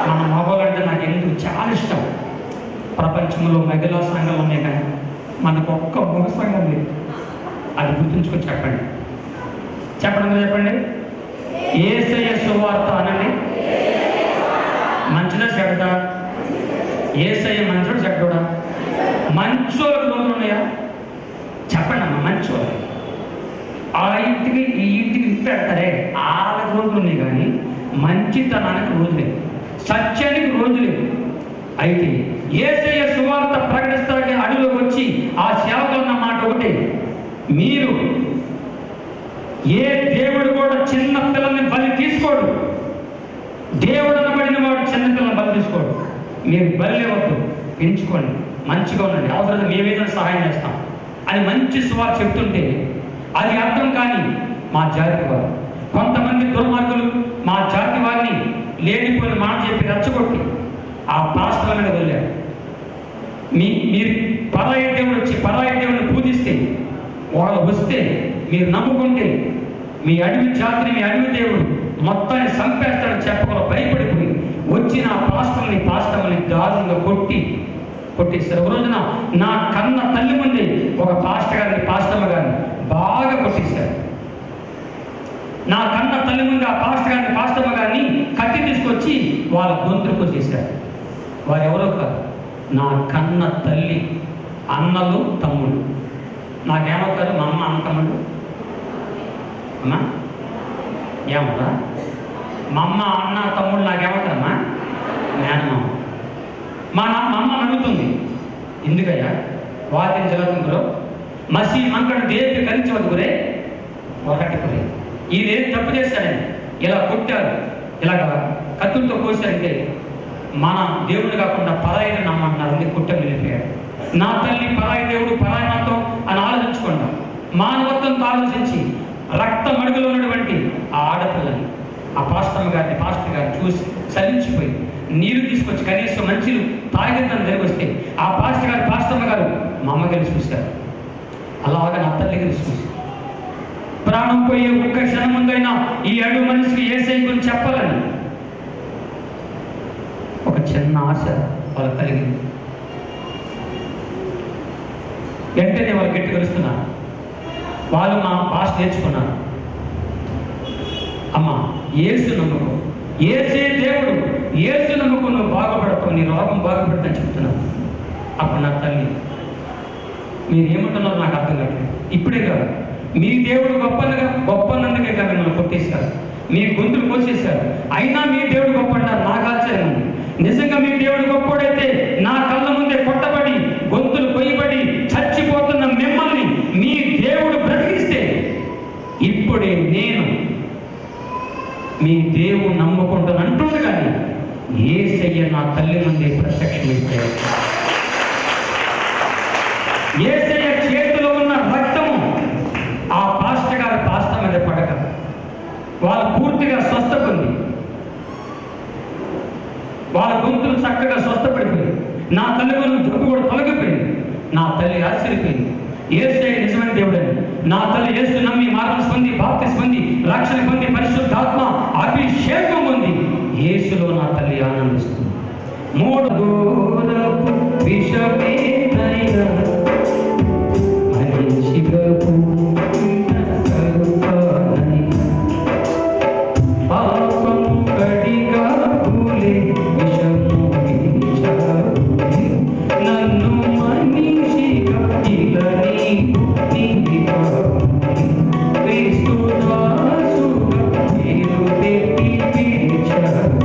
మన మగవాళ్ళు అంటే నాకు ఎందుకు చాలా ఇష్టం. ప్రపంచంలో మహిళా సంఘాలు ఉన్నాయి కానీ మనకు ఒక్క మగ సంఘం లేదు. అది గుర్తుంచుకొని చెప్పండి. చెప్పండి. యేసయ్య సువార్త అనండి. మంచిదా చెడ్డదా? యేసయ్య మంచోడు చెడ్డోడా? మంచోడు రోజులు ఉన్నాయా? చెప్పండి అమ్మ. మంచోడు ఆ ఇంటికి ఈ ఇంటికి పెడతారే, 6 రోజులు ఉన్నాయి కానీ మంచితనానికి రోజు లేదు, సత్యానికి రోజు లేదు. అయితే యేసయ్య సువార్త ప్రకటిస్తానికి అడవిలోకి వచ్చి ఆ సేవకులు అన్న మాట ఒకటి, మీరు ఏ దేవుడు కూడా చిన్న పిల్లల్ని బలి తీసుకోడు. దేవుడు అనబడిన వాడు చిన్న పిల్లల్ని బలి తీసుకోడు. మీరు బలి వద్దు, పెంచుకోండి, మంచిగా ఉండండి, అవసరం మేమేదైనా సహాయం చేస్తాం అని మంచి సువార్త చెప్తుంటే అది అర్థం కానీ మా జాతి వారు, కొంతమంది దుర్మార్గులు మా జాతి వారిని లేనిపోయిన మాట చెప్పి రెచ్చగొట్టి ఆ పాస్టర్ అనేది వదిలేరు. మీరు పరాయి దేవుడిని పూజిస్తే, వాళ్ళు వస్తే మీరు నమ్ముకుంటే మీ అడవి జాతిని, మీ అడవి దేవుడు మొత్తాన్ని చంపేస్తాడని చెప్పకుండా భయపడిపోయి వచ్చిన ఆ పాస్టర్ని దారుణంగా కొట్టేశారు. ఒక రోజున నా కన్న తల్లి ముందే ఒక పాస్టమ్మ గారిని బాగా కొట్టేశారు. నా కన్న తల్లి ముందు ఆ పాస్టమ్మ గారిని కత్తి తీసుకొచ్చి వాళ్ళ గొంతులు కోసేశారు. వారు ఎవరో కాదు, నా కన్న తల్లి అన్నలు, తమ్ముడు. నాకేమవుతారు? మా అమ్మ, అన్న, తమ్ముడు. అమ్మా ఏమవుతా? మా అమ్మ, అన్న, తమ్ముడు నాకేమవుతారమ్మా? మేనమామ. మా అమ్మ అడుగుతుంది, ఎందుకయ్యా వాతిని జరుగుతుందో మసి మంకడు దేవి కలిసి గురే ఒకటికురే, ఈయనేం తప్పు చేశాడని ఇలా కొట్టారు, ఇలాగ కత్తులతో కోసారంటే మన దేవుడు కాకుండా పరాయిని నమ్మంటున్నారు. అందుకు కుట్ట వెళ్ళిపోయాడు. నా తల్లి పరాయి దేవుడు, పరాయి మతం అని ఆలోచించకుండా మానవత్వంతో ఆలోచించి రక్త మడుగులో ఉన్నటువంటి ఆ ఆడపిల్లని ఆ పాస్టర్ గారిని చూసి చలించిపోయి నీరు తీసుకొచ్చి కనీసం మంచిలు తాగిద్దని జరిగి వస్తే ఆ పాస్టమ్మ గారు మా అమ్మ కలిసి చూశారు. అలాగా నా తల్లి కలిసి చూసి ప్రాణం పోయే ఒక్క క్షణం ముందైనా ఈ అడుగు మనిషికి యేసయ్య గురించి చెప్పాలని ఒక చిన్న ఆశ వాళ్ళకి కలిగింది. వెంటనే వాళ్ళు గట్టి కలుస్తున్నారు. వాళ్ళు మా భాష నేర్చుకున్నారు. అమ్మ యేసు నమ్ముకో, యేసే దేవుడు, యేసు నమ్ముకో, నువ్వు బాగుపడతావు, నీ రోగం బాగుపడతాను చెప్తున్నాను. అప్పుడు నా తల్లి, మీరు ఏమంటున్నారో నాకు అర్థం కాదు. ఇప్పుడే కాదు, మీ దేవుడు గొప్పనందుకే కాదు మిమ్మల్ని కొట్టేశారు, మీ గొంతులు కోసేశారు, అయినా మీ దేవుడు గొప్ప అంటారు. నాకు ఆశ్చర్యం ఉంది. నిజంగా మీ దేవుడు గొప్పడైతే నా కళ్ళ ముందే కొట్టబడి గొంతులు కొయ్యబడి చచ్చిపోతున్న మిమ్మల్ని మీ దేవుడు బ్రతికిస్తే ఇప్పుడే నేను మీ దేవుడు నమ్ముకుంటాను అంటుంది. కానీ యేసయ్య నా తల్లి ముందే ప్రత్యక్షమైపోయాడు. యేసయ్య చేతిలో ఉన్న రక్తము ఆ పాస్టర్ మీద పడక వాళ్ళు పూర్తిగా స్వస్థ పొంది వాళ్ళ గొంతులు చక్కగా స్వస్థపడిపోయి నా తల్లికి జబ్బు కూడా తొలగిపోయింది. నా తల్లి ఆశ్చర్యపోయింది. యేసే నిజమైన దేవుడని. నా తల్లి యేసు నమ్మి మార్గం పొంది, బాప్తిస్మం పొంది, రక్షణ పొంది, పరిశుద్ధాత్మ అభిషేకం పొంది యేసులో నా తల్లి ఆనందిస్తుంది. 3 దూరపు విషమేనయ్య మనిషిగపు సర్వనై పాపం కడిగా భూలే విషము విచారులే నన్ను మనిషిగా ఇలని క్రీస్తు దాసుగా పేరు పెట్టి పిలిచారు.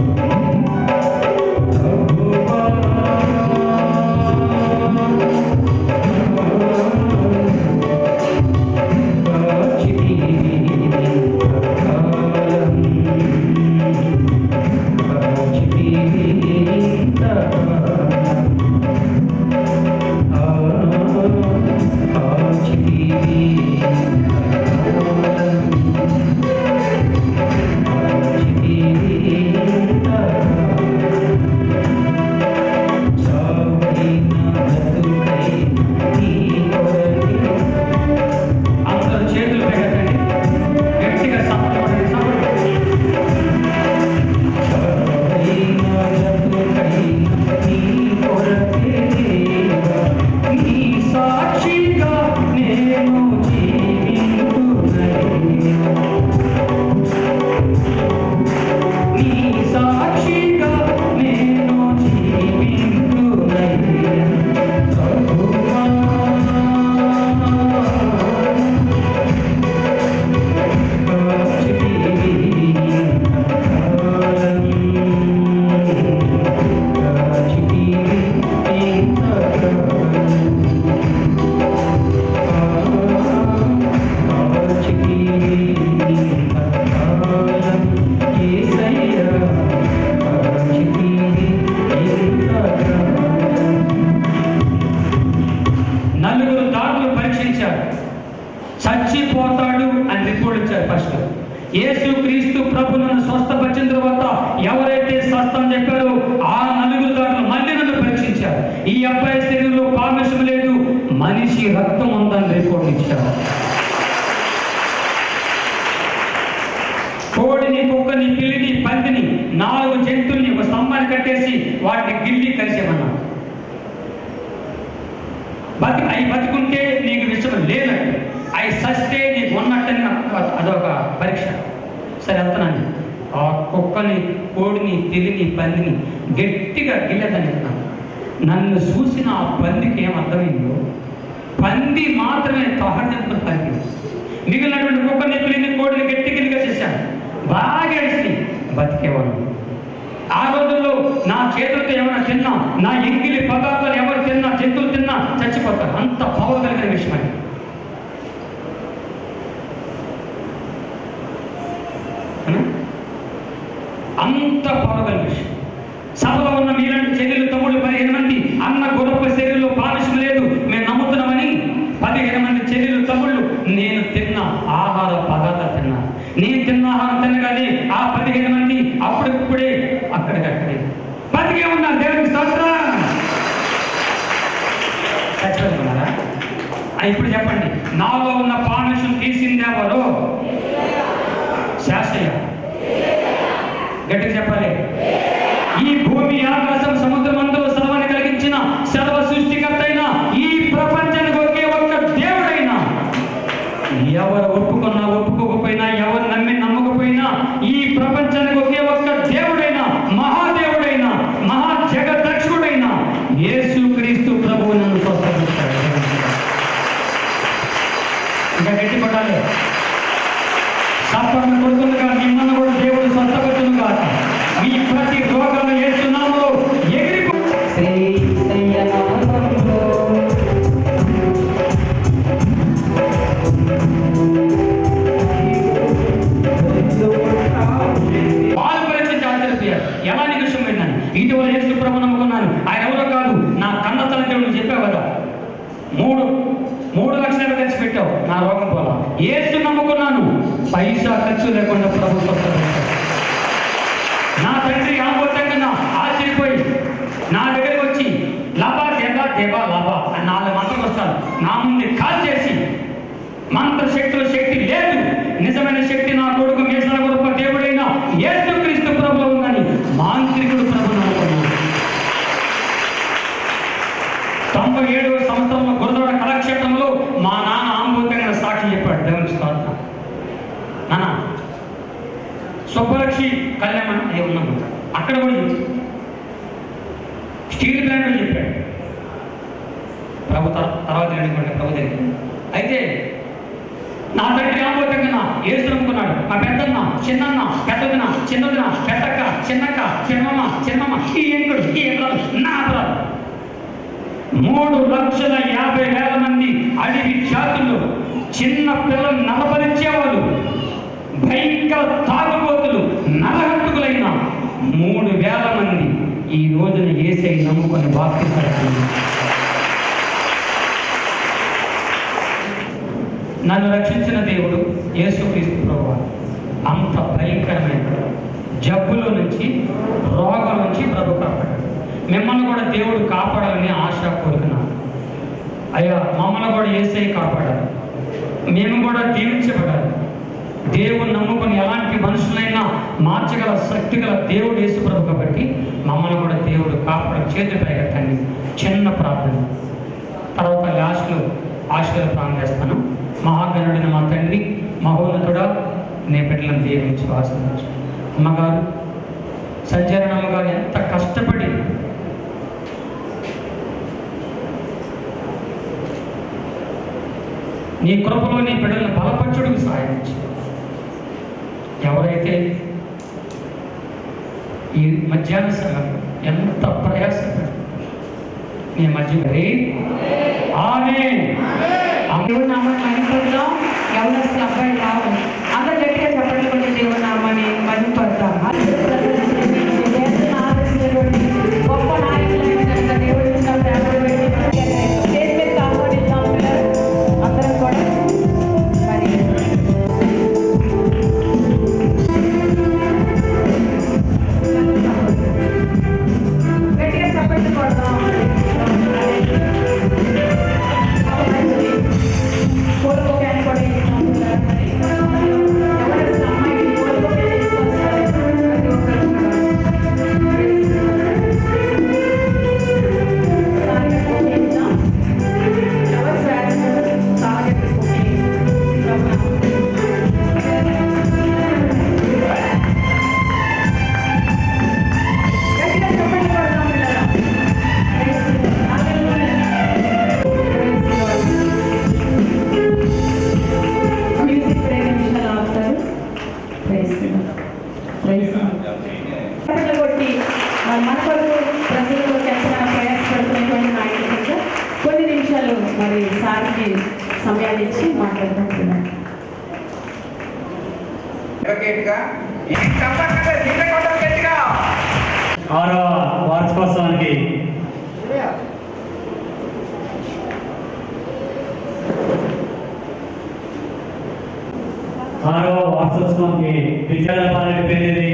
చచ్చిపోతాడు అని రిపోర్ట్ ఇచ్చారు. ఫస్ట్ యేసు క్రీస్తు ప్రభు నన్ను స్వస్థపరిచిన తర్వాత ఎవరైతే స్వస్థం చెప్పారో ఆ 4 దాడులు మళ్ళీ నన్ను పరీక్షించారు. ఈ అబ్బాయి శరీరంలో పామిషం లేదు, మనిషి రక్తం ఉందని రిపోర్ట్ ఇచ్చారు. కోడిని, కుక్కని, పిల్లిని, పందిని 4 జంతువుల్ని ఒక స్తంభాన్ని కట్టేసి వాటిని గిల్లి కలిసేమన్నా. అవి బతికుంటే నీకు విషయం లేనట్టు, అవి సస్తే నీకు ఉన్నట్టని అదొక పరీక్ష. సరే వెళ్తున్నాను. ఆ కుక్కని, కోడిని, పిల్లిని, పందిని గట్టిగా గిల్లదని వెళ్తున్నాను. నన్ను చూసిన ఆ పందికి ఏం అర్థమైందో, పంది మాత్రమే తోహడింపులు పంది, మిగిలినటువంటి కుక్కని, పిల్లిని, కోడిని గట్టి గిల్లిగా చేశాను. బాగా ఏడిసి బతికేవాడు. ఆ రోజుల్లో నా చేతులతో ఏమైనా తిన్నా, నా ఎంగిలి పదార్థాలు ఎవరు తిన్నా, జంతువులు తిన్నా చచ్చిపోతారు. అంత పవర్ కలిగిన విషయం అది. అంత పవర్ కలిగిన విషయం. సభలో ఉన్న మీలాంటి చెల్లెలు, తమ్ముళ్ళు 15 మంది అన్న గొప్ప శరీరంలో పాలిషం లేదు మేము నమ్ముతున్నామని 15 మంది చెల్లెలు, తమ్ముళ్ళు నేను తిన్న ఆహార పదార్థాలు తిన్నా. నేను తిన్న ఆహారం తినగానే ఆ 15 మంది అప్పుడిప్పుడే అక్కడికక్కడే బతికే ఉన్నారు. దేవునికి స్తోత్రం. చచ్చిపోతున్నారా? ఇప్పుడు చెప్పండి, నాలో ఉన్న పానుషం తీసింది ఎవరు? శాసయ్య. గట్టిగా చెప్పాలి. ఈ భూమి, ఆకాశం, సముద్రమందులో సర్వాన్ని కలిగించిన సర్వ సృష్టికర్త అయిన ఈ ప్రపంచానికి ఒకే ఒక్క దేవుడైనా, ఎవరు ఒప్పుకున్నా ఒప్పుకోకపోయినా, ఎవరు నమ్మకపోయినా, ఈ ప్రపంచానికి ఒకే ఒక్క దేవుడైన, మహాదేవుడైన, మహా జగదక్షుడైన యేసు క్రీస్తు ప్రభువు నన్ను స్వస్థపరిచాడు. ఇంకా గట్టి పడాలి. సప్పన్న కొడుతుండగా మిమ్మల్ని కూడా దేవుడు స్వస్థపరచును కాక. మీ ప్రతి రోగాలు యేసు నామములో ఎగిరిపో. వాళ్ళు పరీక్షించి ఆశ్చర్యపోయారు. ఎలాంటి విషయం విన్నాను, ఇటీవల యేసు ప్రభు నమ్ముకున్నాను, ఆయన ఎవరో కాదు నా కన్న తల దేవుడు చెప్పావు కదా, 3 లక్షలు ఖర్చు పెట్టావు, నా రోగం పోలా. యేసు నమ్ముకున్నాను, పైసా ఖర్చు లేకుండా ప్రభు స్వస్థపరిచాడు. నా తండ్రి ఆంబోతంగా ఆశ్చర్యపోయి నా దగ్గరికి వచ్చి మంత్రశక్తుల శక్తి లేదు. నిజమైన శక్తి నా కొడుకు మీసాల గొప్ప దేవుడైన యేసుక్రీస్తు ప్రభులో ఉందని మాంత్రికుడు ప్రభుని అనుకున్నాడు. 97వ సంవత్సరంలో గురదోడ కళాక్షేత్రంలో మా నాన్న ఆంబోతంగా సాక్షి చెప్పాడు. దేవుని స్తోత్రం. నాన్న సుబ్బలక్ష్మి కళ్యాణం అది ఉన్నాము అక్కడ కూడా స్టీల్ ప్లాంట్ చెప్పాడు. ప్రభు తర్వాత అనుకోండి ప్రభు దగ్గర. అయితే నా తండ్రి ఆంబోతంగా ఏసు నమ్ముకున్నాడు. మా పెద్దన్న, చిన్నన్న, పెద్దదిన, చిన్నదిన, పెద్దక్క, చిన్నక్క, చిన్నమ్మ ఈ ఎంకుడు ఈ ఎంకుడు నా అపరాధం. 3,50,000 మంది అడవి జాతులు చిన్న పిల్లలు నలపరిచేవాళ్ళు, భయంకర తాగుబోతులు, నరహంతకులైన 3,000 మంది ఈ రోజున యేసయ్య నమ్ముకొని బాప్తిసాలు. నన్ను రక్షించిన దేవుడు యేసుక్రీస్తు ప్రభువు. అంత భయంకరమైన జబ్బులో నుంచి, రోగం నుంచి ప్రభు కాపాడాడు. మిమ్మల్ని కూడా దేవుడు కాపాడాలని ఆశ కోరుకున్నాను. అయ్యా మమ్మల్ని కూడా యేసయ్య కాపాడాలి. మేము కూడా దీవించబడాలి. దేవుని నమ్ముకొని ఎలాంటి మనుషులైనా మార్చగల శక్తి గల దేవుడు యేసు ప్రభు కాబట్టి మమ్మల్ని కూడా దేవుడు కాపాడాలి. చేతులు పైకెత్తండి. చిన్న ప్రార్థన, తర్వాత లాస్ట్లో ఆశీర్వాద ప్రార్థన చేస్తాను. మహాగణుడైన మా తండ్రి, మహోన్నతుడా, నీ బిడ్డలను దీవించి ఆశీర్వదించు. అమ్మగారు సంచరణ అమ్మగారు ఎంత కష్టపడి నీ కృపలో నీ బిడ్డలను బలపరచుడికి సాధించి, ఎవరైతే ఈ మధ్యాహ్న సమయంలో ఎంత ప్రయాసపడి నీ మధ్య దేవుని నామాన్ని మహిమపడదాం. ఎవరు అబ్బాయి రావాలి అందరూ గట్టిగా చెప్పండి. కొన్ని దేవుని నామాన్ని మహిమపడతాం. గొప్ప నాయకులైన దేవుడి ప్రేమలు పెట్టి చేతి మీద కాపాడిద్దాం. పిల్లలు అందరం కూడా మరి గట్టిగా చెప్పండి కొడదాం. కొట్టి మన కొరకు ప్రజలకు ఎంతగానో ప్రయాసపడుతున్నటువంటి నాయకులు కొన్ని నిమిషాలు మరి సార్కి సమయాన్ని ఇచ్చి మాట్లాడుకుంటున్నాను. ఆరవ వార్షికోత్సవానికి విద్యాలయానికి పెళ్ళింది.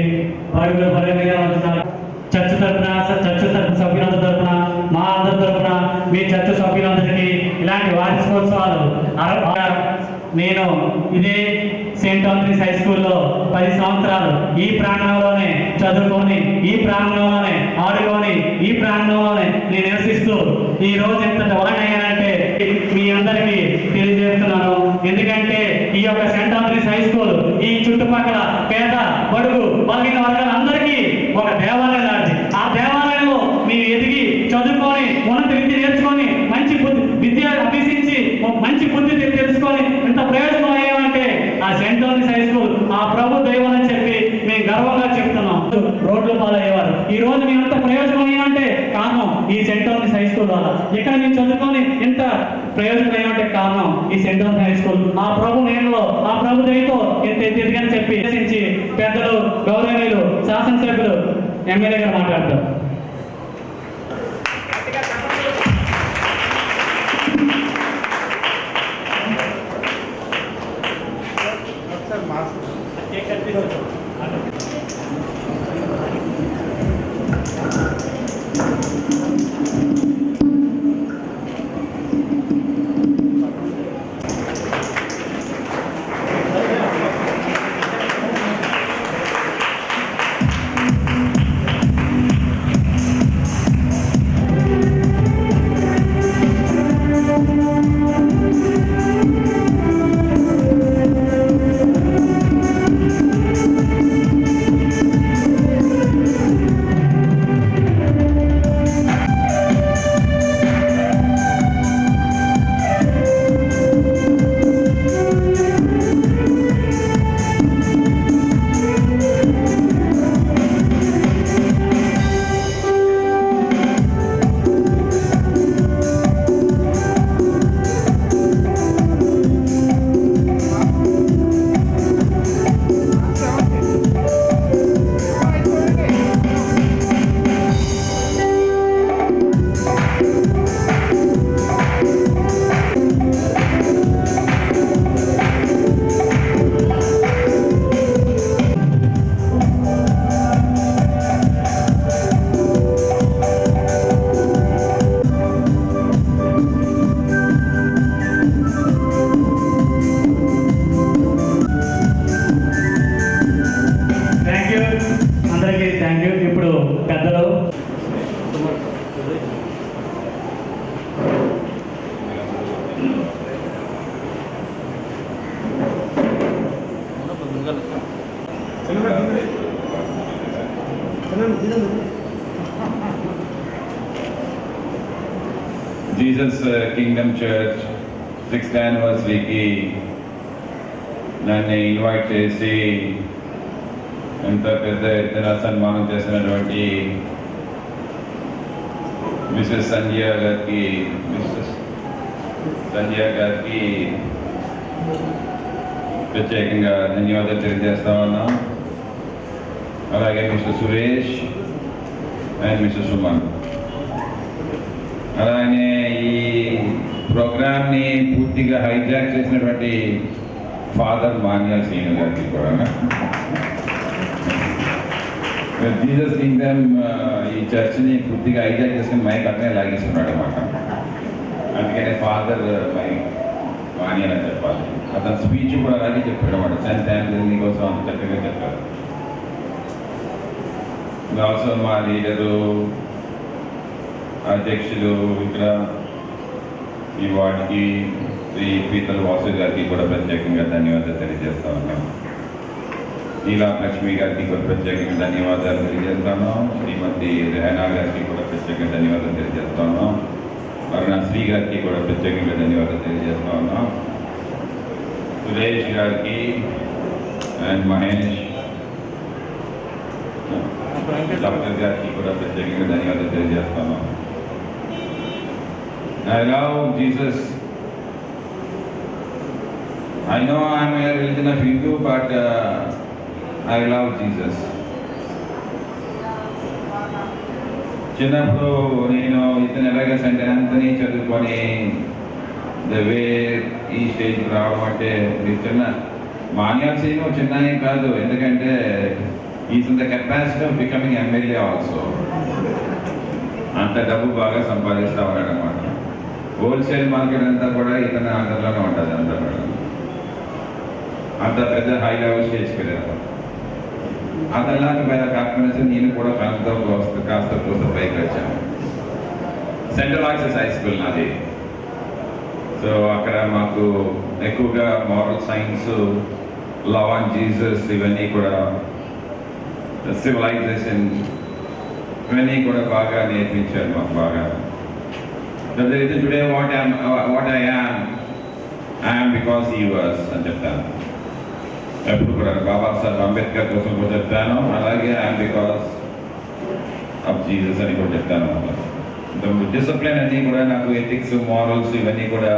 పరుగులు పరుగులుగా ఉంటున్నారు. చర్చ్ తరఫున సభ్యులందరి తరఫున, మా అందరి తరఫున, మీ చర్చ్ సభ్యులందరికీ ఇలాంటి వార్షికోత్సవాలు నేను ఇదే సెయింట్ ఆంథోనీస్ హై స్కూల్లో 10 సంవత్సరాలు ఈ ప్రాంగణంలోనే చదువుకొని, ఈ ప్రాంగణంలోనే ఆడుకొని, ఈ ప్రాంగణంలోనే నేను నివసిస్తూ ఈ రోజు ఎంత వాడిని అయ్యానంటే మీ అందరికీ తెలియజేస్తున్నాను. ఎందుకంటే ఈ యొక్క సెయింట్ ఆంథోనీస్ హై స్కూల్ ఈ చుట్టుపక్కల పేద, బడుగు, బలహీన వర్గాలందరికీ ఒక దేవాలయం లాంటి. ఆ దేవాలయంలో మీరు ఎదిగి చదువుకొని ఉన్నత విద్య నేర్చుకొని మంచి విద్య అభ్యసించి మంచి బుద్ధి తెలుసుకొని ఇంత ప్రయోజనం అయ్యామంటే ఆ సెయింట్ ఆంథోనీస్ హై స్కూల్ ఆ ప్రభు దైవం అని చెప్పి మేము గర్వంగా చెప్తున్నాం. రోడ్లు పాలయ్యేవారు. ఈ రోజు మేము ఎంత ప్రయోజనం అయ్యామంటే కారణం ఈ సెయింట్ ఆంథోనీస్ హై స్కూల్ వల్ల. ఇక్కడ మేము చదువుకొని ఇంత ప్రయోజనం అయ్యామంటే కారణం ఈ సెయింట్ ఆంథోనీస్ హై స్కూల్. ఆ ప్రభు నేనులో ఆ ప్రభు దయతో ఇంత ఎదిగని చెప్పి పెద్దలు, గౌరవనీయులు, శాసనసభ్యులు, ఎమ్మెల్యే గారు మాట్లాడతారు. జీసస్ కింగ్డమ్ చర్చ్ 6th యానివర్సరీకి నన్ను ఇన్వైట్ చేసి ఎంత పెద్ద ఎత్తున సన్మానం చేసినటువంటి మిస్సెస్ సంధ్య గారికి ప్రత్యేకంగా ధన్యవాదాలు తెలియజేస్తా ఉన్నాం. అలాగే mister Suresh and mister Suman, అలాగే ఈ ప్రోగ్రామ్ని పూర్తిగా హైజాక్ చేసినటువంటి ఫాదర్ మాన్యాల్ సీను గారికి కూడా జీసస్ కింగ్డమ్ ఈ చర్చ్ని పూర్తిగా హైజాక్ చేసుకుని మైక్ అక్కడే లాగేస్తున్నాడు అన్నమాట. అందుకనే ఫాదర్ మాన్యాల్ అని చెప్పాలి. అతని స్పీచ్ కూడా అలాగే చెప్పాడు అన్నమాట. సెంట్ ఆంథనీ కోసం అంత చక్కగా చెప్పారు. ఆల్సో మా లీడరు, అధ్యక్షులు, ఇక్కడ ఈ వార్డుకి శ్రీ పీతల వాసు గారికి కూడా ప్రత్యేకంగా ధన్యవాదాలు తెలియజేస్తా ఉన్నాం. నీలా లక్ష్మి గారికి కూడా ప్రత్యేకంగా ధన్యవాదాలు తెలియజేస్తాను. శ్రీమతి రెహనా గారికి కూడా ప్రత్యేకంగా ధన్యవాదాలు తెలియజేస్తా ఉన్నాం. అరుణశ్రీ గారికి కూడా ప్రత్యేకంగా ధన్యవాదాలు తెలియజేస్తా ఉన్నాం. సురేష్ గారికి అండ్ మహేష్ డాక్టర్ గారికి కూడా ప్రత్యేకంగా ధన్యవాదాలు తెలియజేస్తాను. I love Jesus. I know I'm a religion of Hindu, but I love Jesus. చిన్నప్పుడు నేను ఇతను ఎలాగ సెంట్ ఆంథనీ చదువుకొని ద వే ఈ స్టేజ్కి రావడం అంటే చిన్న మాన్యాల్ సీను చిన్న ఏం కాదు. ఎందుకంటే is in the capacity of becoming MLA also. అంత డబ్బు బాగా సంపాదిస్తూ ఉన్నాడు అన్నమాట. హోల్సేల్ మార్కెట్ అంతా కూడా ఇతని ఆంధ్రలోనే ఉంటుంది. అంతా కూడా అంత పెద్ద హై లెవెల్ స్టేజ్కి వెళ్ళారు. అతనిలాగా కాకపోయినా నేను కూడా కాస్త పైకి వచ్చాను. సెంట్రల్ ఆక్సెస్ హై స్కూల్ నాది. సో అక్కడ మాకు ఎక్కువగా moral science, love and Jesus, ఇవన్నీ కూడా సివిలైజేషన్ ఇవన్నీ కూడా బాగా నేర్పించారు మాకు బాగా. Today what I am because he was అని చెప్తాను. ఎప్పుడు కూడా బాబాసాహెబ్ అంబేద్కర్ కోసం కూడా చెప్తాను. అలాగే ఐఎమ్ బికాస్ ఆఫ్ జీసస్ అని కూడా చెప్తాను. డిసిప్లిన్ అన్నీ కూడా నాకు ఎథిక్స్, మారల్స్ ఇవన్నీ కూడా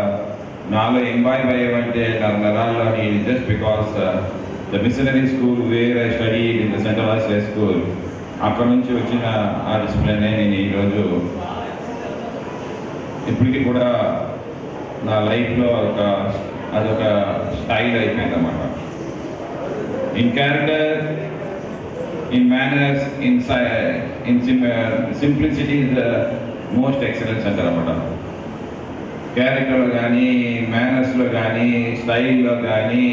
నాలో ఎంబాయిబ్ అయ్యేవంటే నా నరాల్లోని just because the missionary school where I study in the central high school, అక్కడ నుంచి వచ్చిన ఆ డిసిప్లినే నేను ఈరోజు ఇప్పటికీ కూడా నా లైఫ్లో అదొక స్టైల్ అయిపోయింది అన్నమాట. In character, in manners, in simplicity is the most excellence అంటారు అన్నమాట. క్యారెక్టర్లో కానీ, మేనర్స్లో కానీ, స్టైల్లో కానీ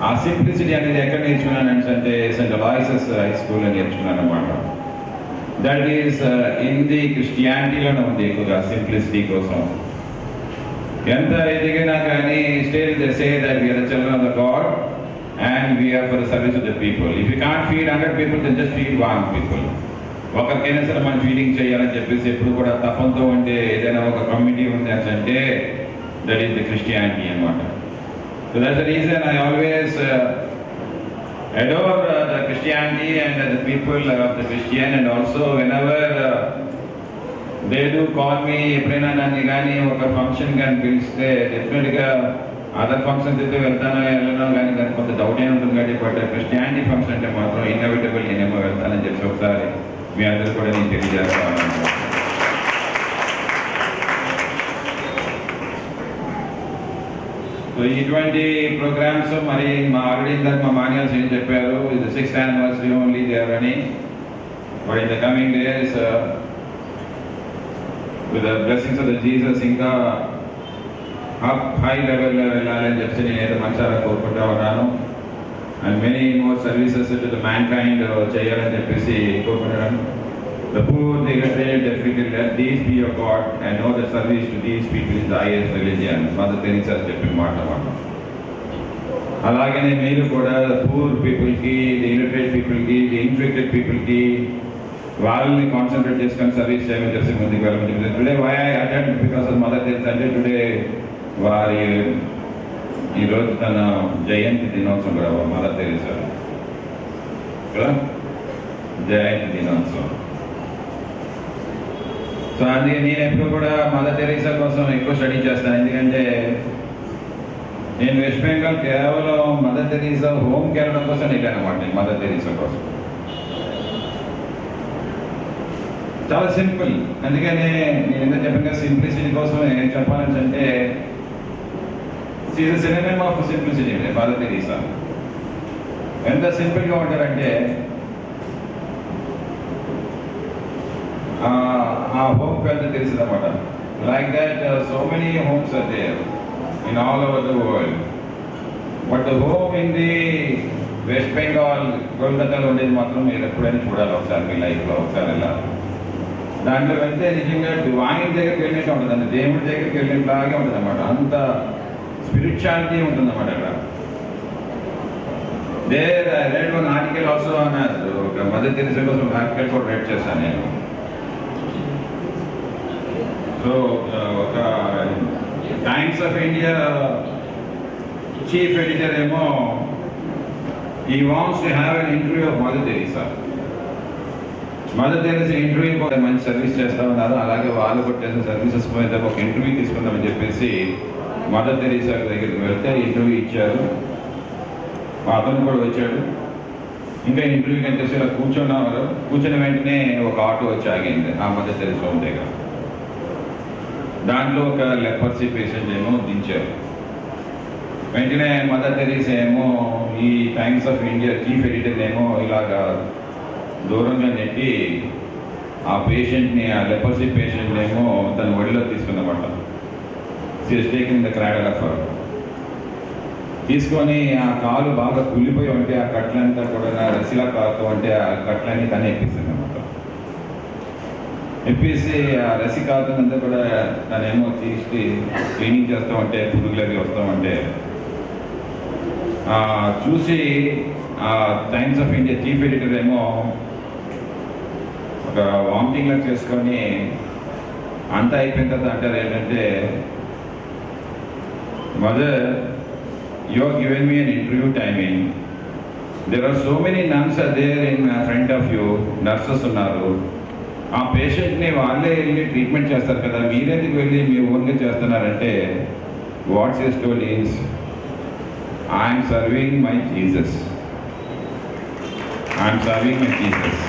ఆ సింప్లిసిటీ అనేది ఎక్కడ నేర్చుకున్నాను అంటే సెంట్ అలాయిసస్ హై స్కూల్లో నేర్చుకున్నాను అన్నమాట. దట్ ఈస్ ఇన్ ది క్రిస్టియానిటీలోనే ఉంది ఎక్కువగా సింప్లిసిటీ కోసం. ఎంత ఎదిగినా కానీ still they say that we are the children of the God and we are for the service of the people. If you can't feed 100 people then just feed 1 people. ఒకరికైనా సరే మనం ఫీడింగ్ చేయాలని చెప్పేసి ఎప్పుడు కూడా తపంతో ఉండే ఏదైనా ఒక కమ్యూనిటీ ఉంది అంటే దట్ ఈస్ ద క్రిస్టియానిటీ అన్నమాట. So that's the reason I always adore the Christianity and the people of the Christian, and also whenever they do call me, ఎప్పుడైనా నన్ను కానీ ఒక ఫంక్షన్ కానీ పిలిస్తే డెఫినెట్గా అదర్ ఫంక్షన్స్ అయితే వెళ్తానో వెళ్ళనో కానీ దానికి కొంత డౌట్ అయినా ఉంటుంది. కాబట్టి బట్ క్రిస్టియానిటీ ఫంక్షన్ అంటే మాత్రం ఇన్ఎవిటబుల్ నేనేమో వెళ్తానని చెప్పి ఒకసారి మీ అందరూ కూడా నేను తెలియజేస్తాను. సో ఇటువంటి ప్రోగ్రామ్స్ మరి మా ఆల్రెడీ ఇందాక మా మాన్యాల్స్ ఏం చెప్పారు, ఇది 6th యానివర్సరీ ఓన్లీ దేర్ అని. But in the coming days with the blessings of the Jesus ఇంకా హై లెవెల్లో వెళ్ళాలని చెప్పి నేనైతే మనసారా కోరుకుంటా ఉన్నాను. And many more services to the man kind చేయాలని చెప్పేసి కోరుకుంటున్నాను. The poor, the illiterate, definitely let these be your God and know the service to these people is the highest religion. Mother Teresa చెప్పిన మాట అన్నమాట. అలాగనే మీరు కూడా poor పీపుల్కి, ది ఇలిటరేట్ పీపుల్కి, ది ఇన్ఫెక్టెడ్ పీపుల్కి వాళ్ళని కాన్సన్ట్రేట్ చేసుకొని సర్వీస్ చేయమని చెప్పి ముందుకు వెళ్ళమని చెప్పి today why I attend because of mother Teresa అంటే టుడే వారి ఈరోజు తన జయంతి దినోత్సవం కూడా మదర్ తెరీసా కదా, జయంతి దినోత్సవం. సో అందుకే నేను ఎప్పుడు కూడా మదర్ తెరీసా కోసం ఎక్కువ స్టడీ చేస్తాను. ఎందుకంటే నేను వెస్ట్ బెంగాల్ కేవలం మదర్ తెరీసా హోమ్కి వెళ్ళడం కోసం వెళ్ళాను అనమాట. నేను మదర్ తెరీసా కోసం చాలా సింపుల్. అందుకనే నేను ఎంత చెప్పిన సింప్లిసిటీ కోసం ఏం చెప్పాలని అంటే cinema of simplicity mother Teresa. ఎంత సింపుల్గా ఉంటారంటే ఆ హోమ్కి వెళ్తే తెలిసింది అనమాట. Like that so many homes are there in all over the world, but the home in the West Bengal కోల్కతాలో ఉండేది మాత్రం మీరు ఎప్పుడైనా చూడాలి ఒకసారి మీ లైఫ్లో ఒకసారి వెళ్ళాలి. దాంట్లో వెళ్తే నిజంగా డివైన్ దగ్గరికి వెళ్ళినట్టు ఉంటుంది, అంటే దేవుడి దగ్గరికి వెళ్ళినట్లాగే ఉంటుంది అన్నమాట. అంత స్పిరిచువాలిటీ ఉంటుంది అన్నమాట అక్కడ. There I read one article also అన్నారు, ఒక మదర్ తెరీసా కోసం ఆర్టికల్ కూడా రైట్ చేశాను నేను. సో ఒక Times of India chief editor ఏమో he wants to have an interview of mother Teresa. Mother Teresa interview కూడా మంచి సర్వీస్ చేస్తూ ఉన్నారు, అలాగే వాళ్ళు కూడా చేసిన సర్వీసెస్ మీద ఒక ఇంటర్వ్యూ తీసుకుందామని చెప్పేసి మదర్ తెరీసా దగ్గరికి వెళ్తే ఇంటర్వ్యూ ఇచ్చారు. అతను కూడా వచ్చాడు. ఇంకా ఇంటర్వ్యూకి వచ్చేసి ఇలా కూర్చున్నారు. కూర్చున్న వెంటనే ఒక ఆటో వచ్చి ఆగింది ఆ మదర్ తెరీసా హోమ్ దగ్గర. దాంట్లో ఒక లెపర్సీ పేషెంట్ ఏమో దించారు. వెంటనే మదర్ తెరీసా ఏమో ఈ times of India chief editor ఏమో ఇలాగా దూరంగా నెట్టి ఆ పేషెంట్ని, ఆ లెపర్సీ పేషెంట్ ఏమో తన ఒడిలో తీసుకున్నమాట. She is taking the cradle of her. తీసుకొని ఆ కాలు బాగా కూలిపోయి ఉంటే ఆ కట్లంతా కూడా రసిలా కారుతూ ఉంటే ఆ కట్లన్నీ తనే ఎక్కిస్తుంది అనమాట. ఎప్పేసి ఆ రసి కారుతుందంతా కూడా తనేమో తీసి క్లీనింగ్ చేస్తూ ఉంటే పురుగులవి వస్తూ ఉంటే చూసి ఆ times of India chief editor ఏమో ఒక వామిటింగ్ లాగా చేసుకొని అంతా అయిపోయిన తర్వాత అంటారు ఏంటంటే, mother, you have given me an interview timing. There are so many nuns are there in front of you. Nurses ఉన్నారు. ఆ పేషెంట్ని వాళ్ళే వెళ్ళి ట్రీట్మెంట్ చేస్తారు కదా, మీరెందుకు వెళ్ళి మీ ఓన్గా చేస్తున్నారంటే, what's your story is I'm serving my Jesus. I'm serving my Jesus.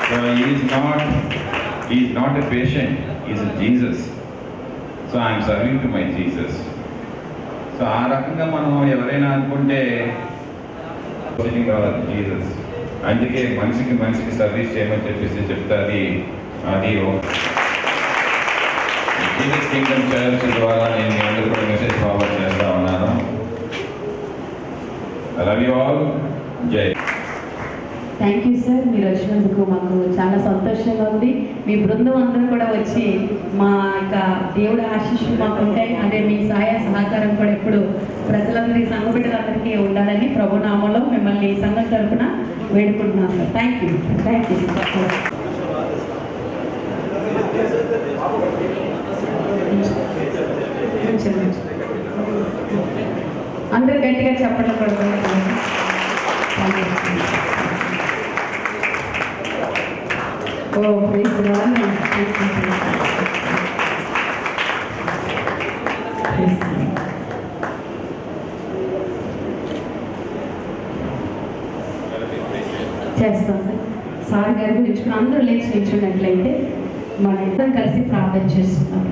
So he is not a patient, he is a Jesus. So I am serving to my Jesus. So ఆ రకంగా మనం ఎవరైనా అనుకుంటే జీసస్. అందుకే మనిషికి service చేయమని చెప్పేసి చెప్తాది. అది జీసస్ కింగ్డమ్ చర్చ్ ద్వారా నేను మీ అందరూ కూడా మెసేజ్ ఫార్వర్డ్ చేస్తా ఉన్నాను. I love you all. జై. థ్యాంక్ యూ సార్, మీరు వచ్చినందుకు మాకు చాలా సంతోషంగా ఉంది. మీ బృందం అందరూ కూడా వచ్చి మా యొక్క దేవుడి ఆశీస్సులు మాకు ఉంటాయి. అదే మీ సహాయ సహకారం కూడా ఎప్పుడు ప్రజలందరికీ, సంఘ బిడ్డలందరికీ ఉండాలని ప్రభునామంలో మిమ్మల్ని సంఘం తరపున వేడుకుంటున్నాం sir. Thank you. Thank you. అందరూ గట్టిగా చెప్పడం పడుతుంది. Oh, praise the Lord. చేస్తాం సార్ గారి గురించి అందరూ లేచి నిల్చున్నట్లయితే మన ఇద్దరం కలిసి ప్రార్థన చేస్తున్నాం.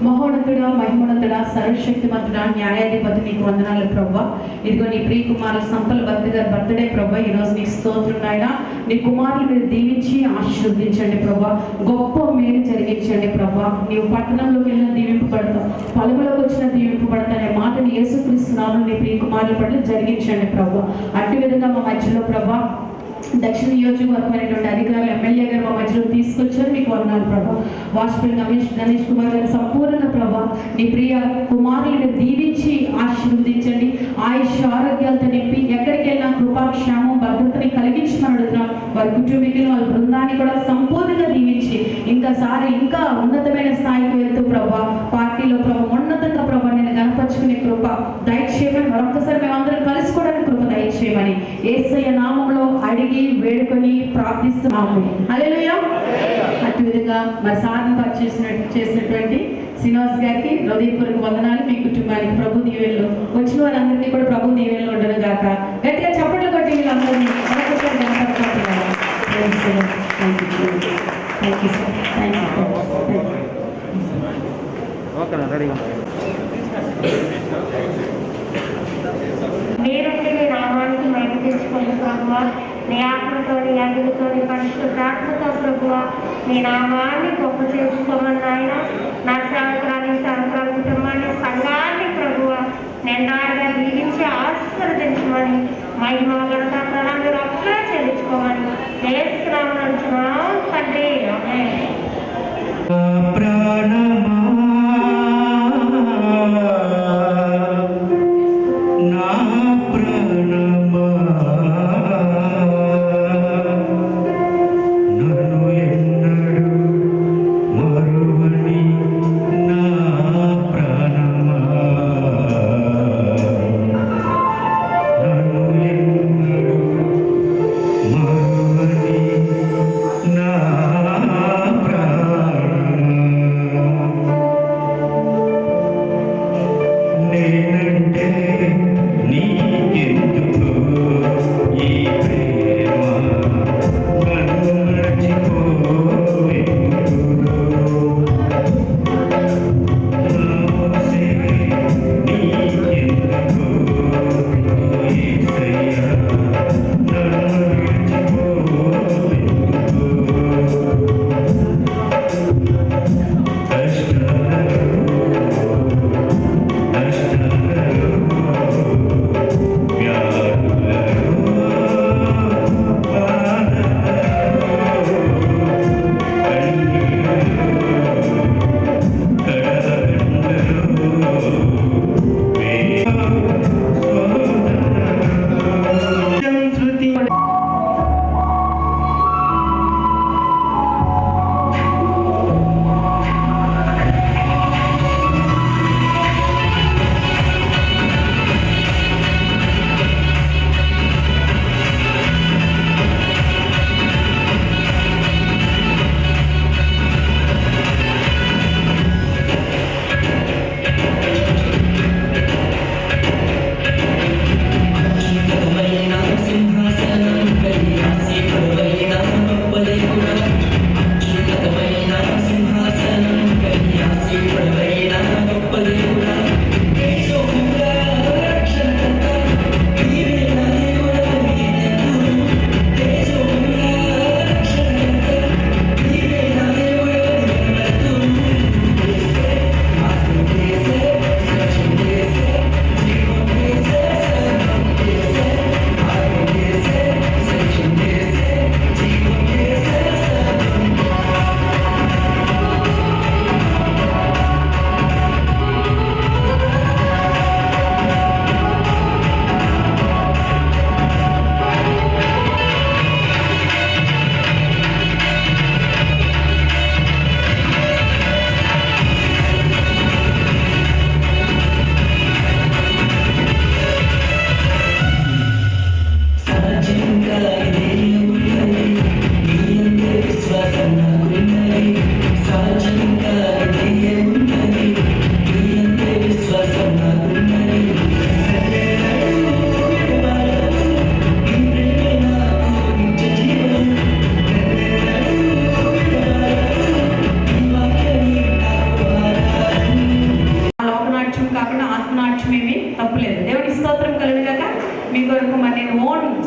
మహోన్నతుడా, మహిమోన్నతుడా, సర్వశక్తిమంతుడా, న్యాయాధిపతి, నీకు వందనాలు ప్రభా. ఇదిగో నీ ప్రియ కుమారుల సంపల భక్తి గారి బర్త్డే ప్రభా. ఈరోజు నీకు స్తోత్రం నాయనా. నీ కుమారులు మీరు దీవించి ఆశీర్వదించండి ప్రభా. గొప్ప మేలు జరిగించండి ప్రభా. నీవు పట్టణంలోకి వెళ్ళిన దీవింపబడతావు, పొలంలోకి వచ్చిన దీవింపబడతానే మాటని యేసుక్రీస్తునామమున నీ ప్రియ కుమారుల పట్ల జరిగించండి ప్రభా. అట్టి విధంగా మా మధ్యలో ప్రభా దక్షిణ నియోజకవర్గమైనటువంటి అధికారులు, ఎమ్మెల్యే గారు మా మధ్యలో తీసుకొచ్చారు. మీకు వందనాలు ప్రభా. వాజ్పేయి గణేష్ కుమార్ గారి సంపూర్ణంగా ప్రభా నీ ప్రియ కుమారులను దీవించి ఆశీర్వదించండి. ఆయుష్ ఆరోగ్యాలతో నింపి ఎక్కడికి వెళ్ళినా కృపాక్షేమం భద్రతని కలిగించమని అడుగుతున్నాం. వారి కుటుంబీకులు వారి బృందాన్ని కూడా సంపూర్ణంగా దీవించి ఇంకా ఉన్నతమైన స్థాయికి వెళ్తూ ప్రభా పార్టీలో ప్రభా ఉన్నతంగా ప్రభా నేను కనపరుచుకునే కృప దయచేయమని మరొకసారి మేమందరం కలుసుకోవడానికి కృప దయచేయమని యేసయ్య నామంలో అడిగి వేడుకొని ప్రార్థిస్తున్నాము. హల్లెలూయా. అటు విధంగా మరి సాధన చేసినటువంటి శ్రీనివాస్ గారికి హృదయపూర్వక వందనాలు. మీ కుటుంబానికి ప్రభు దీవెనలు, వచ్చిన వారందరికీ కూడా ప్రభు దీవెనలు ఉండను గాక. గట్టిగా చప్పట్లు కొట్టి వీళ్ళందరినీ మరొకసారి కనపడుతున్నాను. మీరంటే నీ నామానికి మైకి తెచ్చుకోండి ప్రభువా. నీ ఆత్మతో నీ అగ్నితో నీ పరిశుద్ధాత్మతో ప్రభువా నీ నామాన్ని గొప్ప చేసుకోమని ఆయన నా సంక్రాంతి కుటుంబాన్ని సంఘాన్ని ప్రభువా నిండారుగా దీవించి ఆశీర్వదించమని మహిమ ఘనత ప్రణాళికలు అప్పుడే చెల్లించుకోమని యేసునామమున అడుగుతున్నాం తండ్రి. ఆమేన్.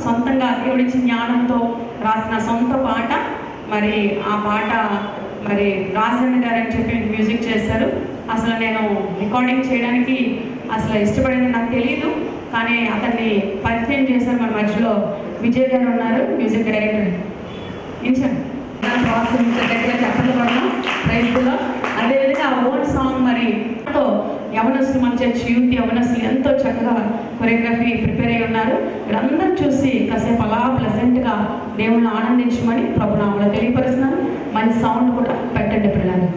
సొంతంగా దేవుడిచ్చిన జ్ఞానంతో రాసిన సొంత పాట. మరి ఆ పాట మరి రాజన్ గారు అని చెప్పి మ్యూజిక్ చేశారు. అసలు నేను రికార్డింగ్ చేయడానికి అసలు ఇష్టపడేది నాకు తెలియదు, కానీ అతన్ని పరిచయం చేశారు. మన మధ్యలో విజయ్ గారు ఉన్నారు, మ్యూజిక్ డైరెక్టర్. ఇంచండి ప్రాసెస్ గట్టిగా చెప్పడం చర్చ్ యూత్ యవనస్తులు ఎంతో చక్కగా కొరియోగ్రఫీ ప్రిపేర్ అయి ఉన్నారు. వీళ్ళందరూ చూసి కాసేపు అలా ప్లెజెంట్గా దేవుళ్ళని ఆనందించమని ప్రభు నామములో తెలియపరుస్తున్నాను. మంచి సౌండ్ కూడా పెట్టండి పిల్లలు.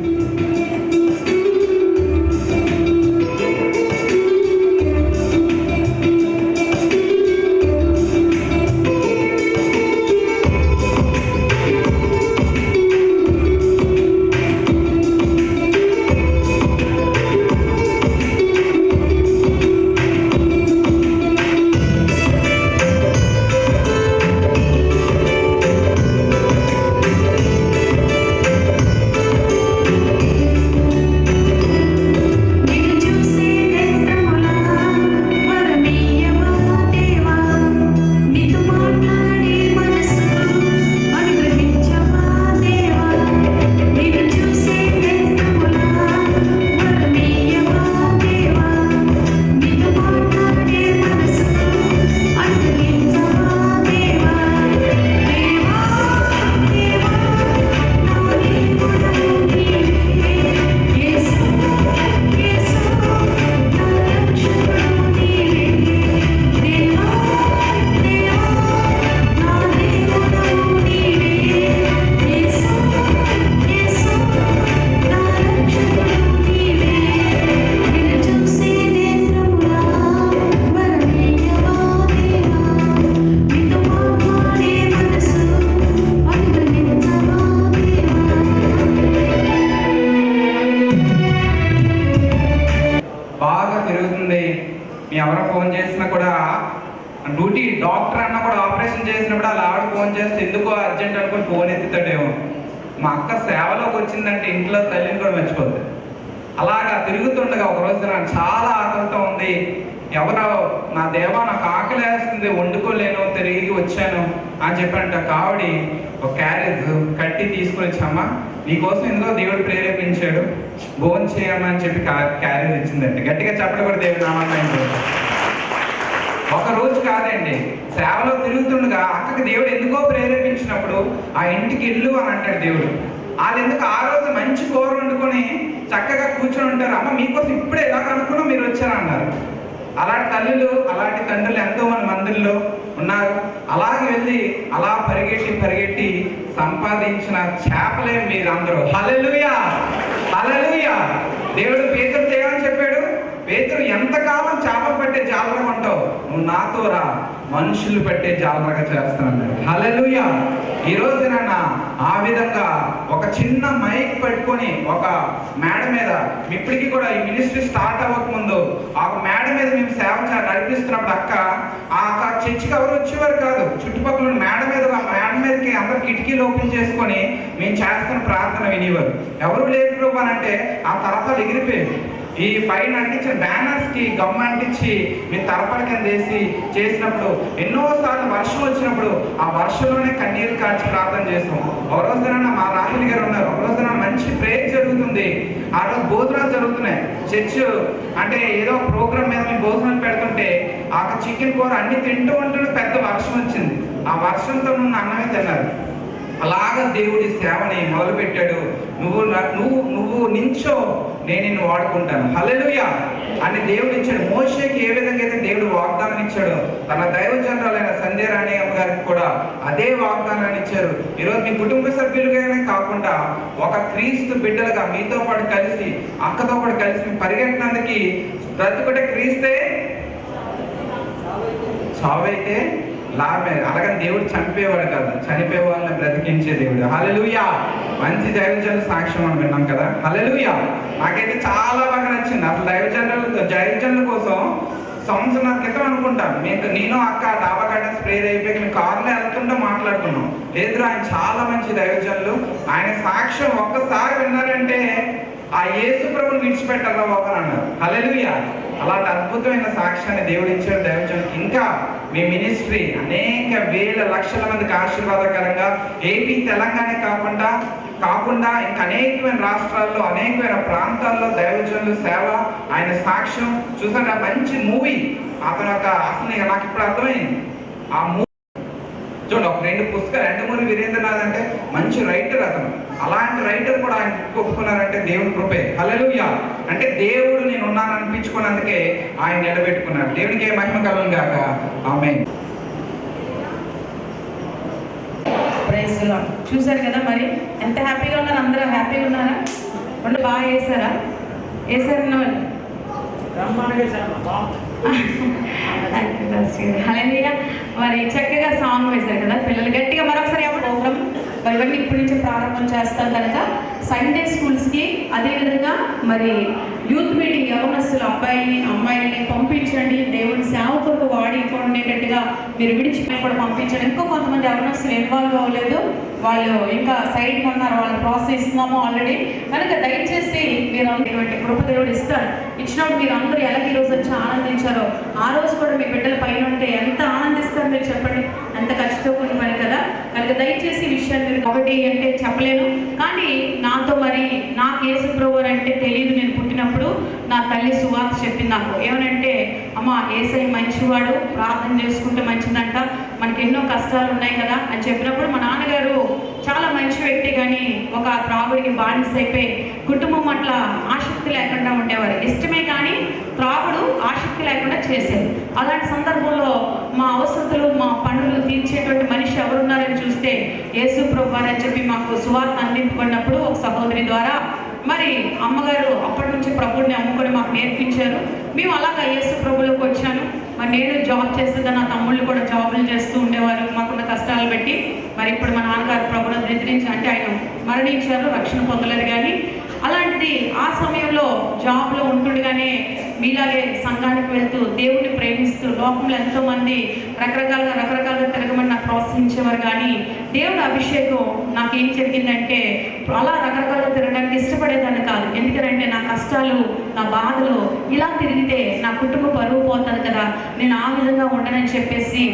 ఎవరో ఫోన్ చేసినా కూడా డ్యూటీ డాక్టర్ అన్న కూడా ఆపరేషన్ చేసినప్పుడు అలా ఆవిడ ఫోన్ చేస్తే ఎందుకో అర్జెంట్ అనుకుని ఫోన్ ఎత్తుతాడేమో. మా అక్క సేవలోకి వచ్చిందంటే ఇంట్లో తల్లిని కూడా మర్చిపోద్ది. అలాగా తిరుగుతుండగా ఒక రోజు నాకు చాలా ఆకలితో ఉంది, ఎవరో నా దేవా నాకు ఆకలి వేస్తుంది వండుకోలేను తిరిగి వచ్చాను అని చెప్పంట కావిడి ఒక క్యారేజ్ కట్టి తీసుకుని వచ్చామా నీకోసం ఎందుకో దేవుడు ప్రేరేపించాడు భోజనం చేయమని చెప్పి క్యారేజ్ ఇచ్చిందండి. గట్టిగా చెప్పడం కూడా దేవుడు నామం. ఒక రోజు కాదండి, సేవలో తిరుగుతుండగా అక్కకి దేవుడు ఎందుకో ప్రేరేపించినప్పుడు ఆ ఇంటికి వెళ్ళు అని అంటాడు దేవుడు. అది ఎందుకు ఆ రోజు మంచి కూర వండుకొని చక్కగా కూర్చొని ఉంటారు, అమ్మ మీకోసం ఇప్పుడే ఎలా అనుకున్నా మీరు వచ్చారన్నారు. అలాంటి తల్లులు అలాంటి తండ్రులు ఎంతో మంది మందిల్లో ఉన్నారు. అలాగే వెళ్ళి అలా పరిగెట్టి సంపాదించిన చేపలే మీరు అందరూ. హల్లెలూయా హల్లెలూయా. దేవుడు పేతురుతో ఏమని చెప్పాడు, పేతురు ఎంతకాలం చేపలు పట్టే జాలరగా ఉంటావు, నువ్వు నాతో రా మనుషులు పట్టే జాలరగా చేస్తానన్నాడు. హల్లెలూయా. ఈ రోజున ఆ విధంగా ఒక చిన్న మైక్ పెట్టుకొని ఒక మేడ మీద ఇప్పటికీ కూడా ఈ మినిస్ట్రీ స్టార్ట్ అవ్వకముందు ఆ మేడ మీద మేము సేవ నడిపిస్తున్నప్పుడు ఆ చర్చికి ఎవరు వచ్చేవారు కాదు, చుట్టుపక్కల మేడ మీదకి అందరు కిటికీలు ఓపెన్ చేసుకొని మేము చేస్తున్న ప్రార్థన వినేవారు. ఎవరు లేరు అని అంటే ఆ తరఫాలు ఎగిరిపోయారు. ఈ పైన అంటించిన బ్యానర్స్ కి గమ్ అంటించి మేము తరపల కింద వేసి చేసినప్పుడు ఎన్నోసార్లు వర్షం వచ్చినప్పుడు ఆ వర్షంలోనే కన్నీరు కాల్చి ప్రార్థన చేసాం. ఒక రోజున మా రాహుల్ గారు ఉన్నారు, ఒక రోజున మంచి ప్రేయర్ జరుగుతుంది, ఆ రోజు భోజనాలు జరుగుతున్నాయి. చర్చ్ అంటే ఏదో ప్రోగ్రామ్ మీద మేము భోజనాలు పెడుతుంటే ఆ చికెన్ కూర అన్ని తింటూ ఉంటుంటే పెద్ద వర్షం వచ్చింది. ఆ వర్షంతో ఉన్న అన్నమే తిన్నారు. అలాగా దేవుడి సేవని మొదలు పెట్టాడు. నువ్వు నించో నేను నిన్ను వాడుకుంటాను. హల్లెలూయా అని దేవుడు ఇచ్చాడు. మోషేకి ఏ విధంగా అయితే దేవుడు వాగ్దానం ఇచ్చాడు, తన దైవజనరాలైన సంధ్యారాణి అమ్మ గారికి కూడా అదే వాగ్దానాన్ని ఇచ్చారు. ఈరోజు మీ కుటుంబ సభ్యులుగానే కాకుండా ఒక క్రీస్తు బిడ్డలుగా మీతో పాటు కలిసి అక్కతో పాటు కలిసి పరిగెట్టినందుకు బ్రతుకుటే క్రీస్తే చావైతే లాభే. అలాగని దేవుడు చంపేవాడు కాదు, చనిపోయే వాళ్ళని బ్రతికించే దేవుడు. హల్లెలూయా. మంచి దైవజనుల సాక్ష్యం అని విన్నాం కదా. హల్లెలూయా. నాకైతే చాలా బాగా నచ్చింది. అసలు దైవజనుల కోసం సంవత్సరం క్రితం అనుకుంటాను నేను అక్క డాబా గార్డెన్స్ ప్రేయర్ అయిపోయి మేము కారులో వెళ్తుంటే మాట్లాడుకున్నాం. లేదు ఆయన చాలా మంచి దైవజనులు, ఆయన సాక్ష్యం ఒక్కసారి విన్నారంటే ఆ యేసు ప్రభుని విడిచిపెట్టారా బాబు అన్నారు. హల్లెలూయా. అలాంటి అద్భుతమైన సాక్ష్యాన్ని దేవుడు ఇచ్చాడు దైవజనులకి. ఇంకా మీ మినిస్ట్రీ అనేక వేల లక్షల మందికి ఆశీర్వాదకరంగా ఏపీ తెలంగాణ కాకుండా ఇంకా అనేకమైన రాష్ట్రాల్లో అనేకమైన ప్రాంతాల్లో దైవజనులు సేవ ఆయన సాక్ష్యం చూసాను. మంచి మూవీ అతను అసలు నాకు ఇప్పుడు అర్థమైంది. ఆ మూవీ చూడండి, ఒక 2 పుస్తకాలు యండమూరి వీరేంద్రనాథ్ అంటే మంచి రైటర్ అతను. అలాంటి రైటర్ కూడా ఆయన ఒప్పుకున్నారంటే దేవుని కృపే. హల్లెలూయా. అంటే దేవుడు నేను ఉన్నాను అనిపించుకున్నందుకే ఆయన నిలబెట్టుకున్నాడు. దేవునికి మహిమ కలుగును గాక. ఆమేన్. Praise the Lord. చూశారు కదా మరి ఎంత హ్యాపీగా ఉన్నారు, అందరూ హ్యాపీగా ఉన్నారా? రెండు బాగా వేసారా? వేసారన్న వాళ్ళు హల్లెలూయా. మరి చక్కగా సాంగ్ వేశారు కదా పిల్లలు. గట్టిగా మరొకసారి ఎవరు ప్రోగ్రామ్ మరి ఇవన్నీ ఇప్పటి నుంచి ప్రారంభం చేస్తాం కనుక సండే స్కూల్స్కి, అదేవిధంగా మరి యూత్ మీటింగ్ యవనస్తులు అబ్బాయిల్ని అమ్మాయిల్ని పంపించండి. దేవుని సేవకులకు వాడుకునేటట్టుగా మీరు విడిచిపోయి కూడా పంపించండి. ఇంకో కొంతమంది యవనస్తులు ఇన్వాల్వ్ అవ్వలేదు, వాళ్ళు ఇంకా సైడ్కి ఉన్నారు, వాళ్ళు ప్రోత్సహిస్తున్నాము ఆల్రెడీ. కనుక దయచేసి మీరు ఇటువంటి కృప దేవుడు ఇస్తారు. ఇచ్చినప్పుడు మీరు అందరూ ఎలాగ ఈరోజు వచ్చి ఆనందించారో ఆ రోజు కూడా మీ బిడ్డల పైన ఉంటే ఎంత ఆనందిస్తారు మీరు చెప్పండి. అంత ఖర్చుతో కూడిన పని కదా. కనుక దయచేసి ఈ విషయాన్ని మీరు ఒకటి అంటే చెప్పలేను, కానీ నాతో మరి నాకు యేసు ప్రభువు అంటే తెలియదు. నేను పుట్టినప్పుడు నా తల్లి సువార్త చెప్పింది నాకు. ఏమనంటే, అమ్మ యేసయ్య మంచివాడు, ప్రార్థన చేసుకుంటే మంచిదంట, మనకి ఎన్నో కష్టాలు ఉన్నాయి కదా అని చెప్పినప్పుడు మా నాన్నగారు చాలా మంచి వ్యక్తి, కానీ ఒక త్రాగుడికి బానిస అయిపోయి కుటుంబం అట్లా ఆసక్తి లేకుండా ఉండేవారు. ఇష్టమే కానీ త్రాగుడు ఆసక్తి లేకుండా చేసేది. అలాంటి సందర్భంలో మా అవసరతలు మా పనులు తీర్చేటువంటి మనిషి ఎవరున్నారని చూస్తే యేసు ప్రభువు అని చెప్పి మాకు సువార్త అందింపబడినప్పుడు ఒక సహోదరి ద్వారా మరి అమ్మగారు అప్పటి నుంచి ప్రభువుని అమ్ముకొని మాకు నేర్పించారు. మేము అలాగా యేసు ప్రభువులోకి వచ్చాను. మరి నేను జాబ్ చేస్తుందా, నా తమ్ముళ్ళు కూడా జాబులు చేస్తూ ఉండేవారు మాకున్న కష్టాలు బట్టి. మరి ఇప్పుడు మా నాన్నగారు ప్రభువును నిద్రించి అంటే ఆయన మరణించారు, రక్షణ పొందలేదు. కానీ అలాంటిది ఆ సమయంలో జాబ్లో ఉంటుండగానే మీలాగే సంఘానికి వెళ్తూ దేవుడిని ప్రేమిస్తూ లోకంలో ఎంతోమంది రకరకాలుగా తిరగమని నాకు ప్రోత్సహించేవారు. కానీ దేవుడి అభిషేకం నాకేం జరిగిందంటే అలా రకరకాలుగా తిరగడానికి ఇష్టపడేదాన్ని కాదు. ఎందుకంటే నా కష్టాలు, నా బాధలు ఇలా తిరిగితే నా కుటుంబ పరువు పోతుంది కదా, నేను ఆ విధంగా ఉండనని చెప్పేసి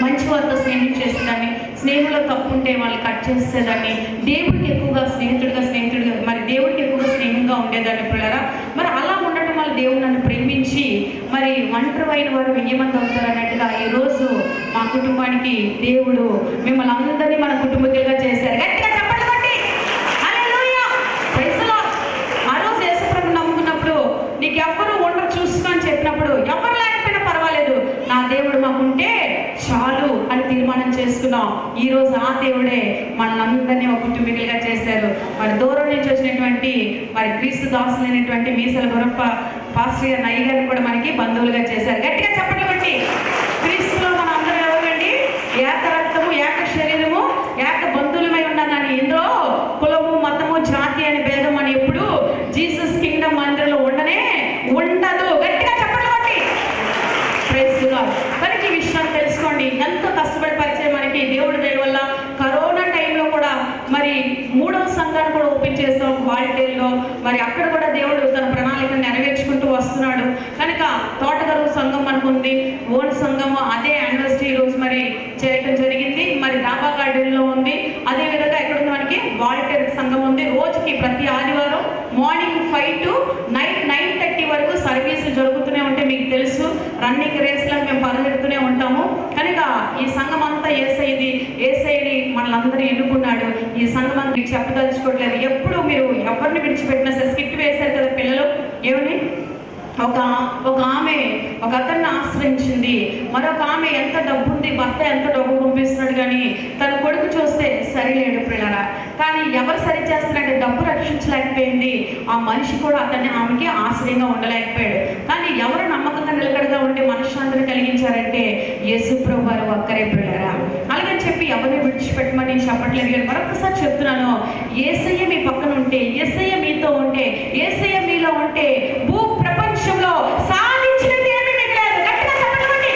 మంచి వారితో స్నేహం చేసేదాన్ని. స్నేహంలో తప్పు ఉంటే వాళ్ళు కట్ చేసేదాన్ని. దేవుడికి ఎక్కువగా స్నేహితుడిగా మరి దేవుడికి ఎక్కువగా స్నేహంగా ఉండేదాన్ని పిల్లరా. మరి అలా ఉండటం వల్ల దేవుడు నన్ను ప్రేమించి మరి ఒంటరి వారు 1000 మంది అవుతారు అన్నట్టుగా ఈరోజు మా కుటుంబానికి దేవుడు మిమ్మల్ని అందరినీ మన కుటుంబీకులుగా చేశారు. గట్టిగా చెప్పండి కొట్టి హల్లెలూయా. Praise the lord. ఆ రోజు యేసు ప్రభువుని నమ్ముకున్నప్పుడు నీకు ఎవ్వరు ఉండరు చూసుకో అని చెప్పినప్పుడు ఎవరు లేకపోయినా పర్వాలేదు, నా దేవుడు మాకుంటే చాలు అని తీర్మానం చేసుకున్నాం. ఈరోజు ఆ దేవుడే మనందరినీ ఒక కుటుంబీకులుగా చేశారు. మరి దూరం నుంచి వచ్చినటువంటి మరి క్రీస్తు దాసులైనటువంటి మీసల గురప్ప పాస్టర్ గారు నయ్య గారిని కూడా మనకి బంధువులుగా చేశారు. గట్టిగా చెప్పండి బట్టి క్రీస్తులో మన అందరం ఎవరండి? ఏక రక్తము, ఏక శరీరము, ఏక బంధువులమై ఉన్నానని. ఇందులో కులము, మతము, జాతి అని భేదం అని ఎప్పుడు జీసస్ కింగ్డమ్ మందిరంలో ఉండదు. గట్టిగా చెప్పండి బట్టి ప్రైజ్ ది లార్డ్. మనకి ఈ విషయాన్ని తెలుసుకోండి. ఎంతో కష్టపడి పరిచయం మనకి దేవుడి దయ వల్ల. కరోనా టైంలో కూడా మరి 3వ సంఘాన్ని కూడా ఓపెన్ చేస్తాం వాల్టేర్లో. మరి అక్కడ కూడా దేవుడు తన ప్రణాళికను నెరవేర్చుకుంటూ వస్తున్నాడు. కనుక తోటగారు సంఘం మనకుంది, ఓన్ సంఘము. అదే యానివర్సరీ రోజు మరి చేయటం జరిగింది. మరి డాబా గార్డెన్లో ఉంది. అదేవిధంగా ఎక్కడుంది మనకి వాల్టేర్ సంఘం ఉంది. రోజుకి ప్రతి ఆదివారం మార్నింగ్ 5 to నైట్ 9:30 వరకు సర్వీసులు జరుగుతూనే ఉంటాయి. మీకు తెలుసు, రన్నింగ్ రేస్లో మేము పరిగెడుతూనే ఉంటాము. కనుక ఈ సంఘం అంతా ఏసైది మనల్ని ఎన్నుకున్నాడు. ఈ సంఘం అంతా చెప్పదలుచుకోవట్లేదు. ఎప్పుడు మీరు ఎవరిని విడిచిపెట్టినా సరే స్కిట్ వేశారు కదా పిల్లలు. ఏమని ఒక ఆమె ఒక అతన్ని ఆశ్రయించింది. మరొక ఆమె ఎంత డబ్బు ఉంది, భర్త ఎంత డబ్బు పంపిస్తున్నాడు, కానీ తన కొడుకు చూస్తే సరిలేడు పిల్లరా. కానీ ఎవరు సరి చేస్తున్నారంటే డబ్బు రక్షించలేకపోయింది. ఆ మనిషి కూడా ఆమెకి ఆశ్రయంగా ఉండలేకపోయాడు. కానీ ఎవరు నమ్మకంగా నిలకడగా ఉండే మనశ్శాంతిని కలిగించారంటే యేసు ప్రభువు వారు ఒక్కరే పిల్లరా. అలాగని చెప్పి ఎవరిని విడిచిపెట్టమని నేను చెప్పట్లేదు, కానీ మరొకసారి చెప్తున్నాను, యేసయ్య మీ పక్కన ఉంటే, యేసయ్య మీతో ఉంటే, యేసయ్య మీలో ఉంటే భూ ప్రపంచంలో సాధించినది ఏమీ మిగలేదు. గట్టిగా చెప్పండి.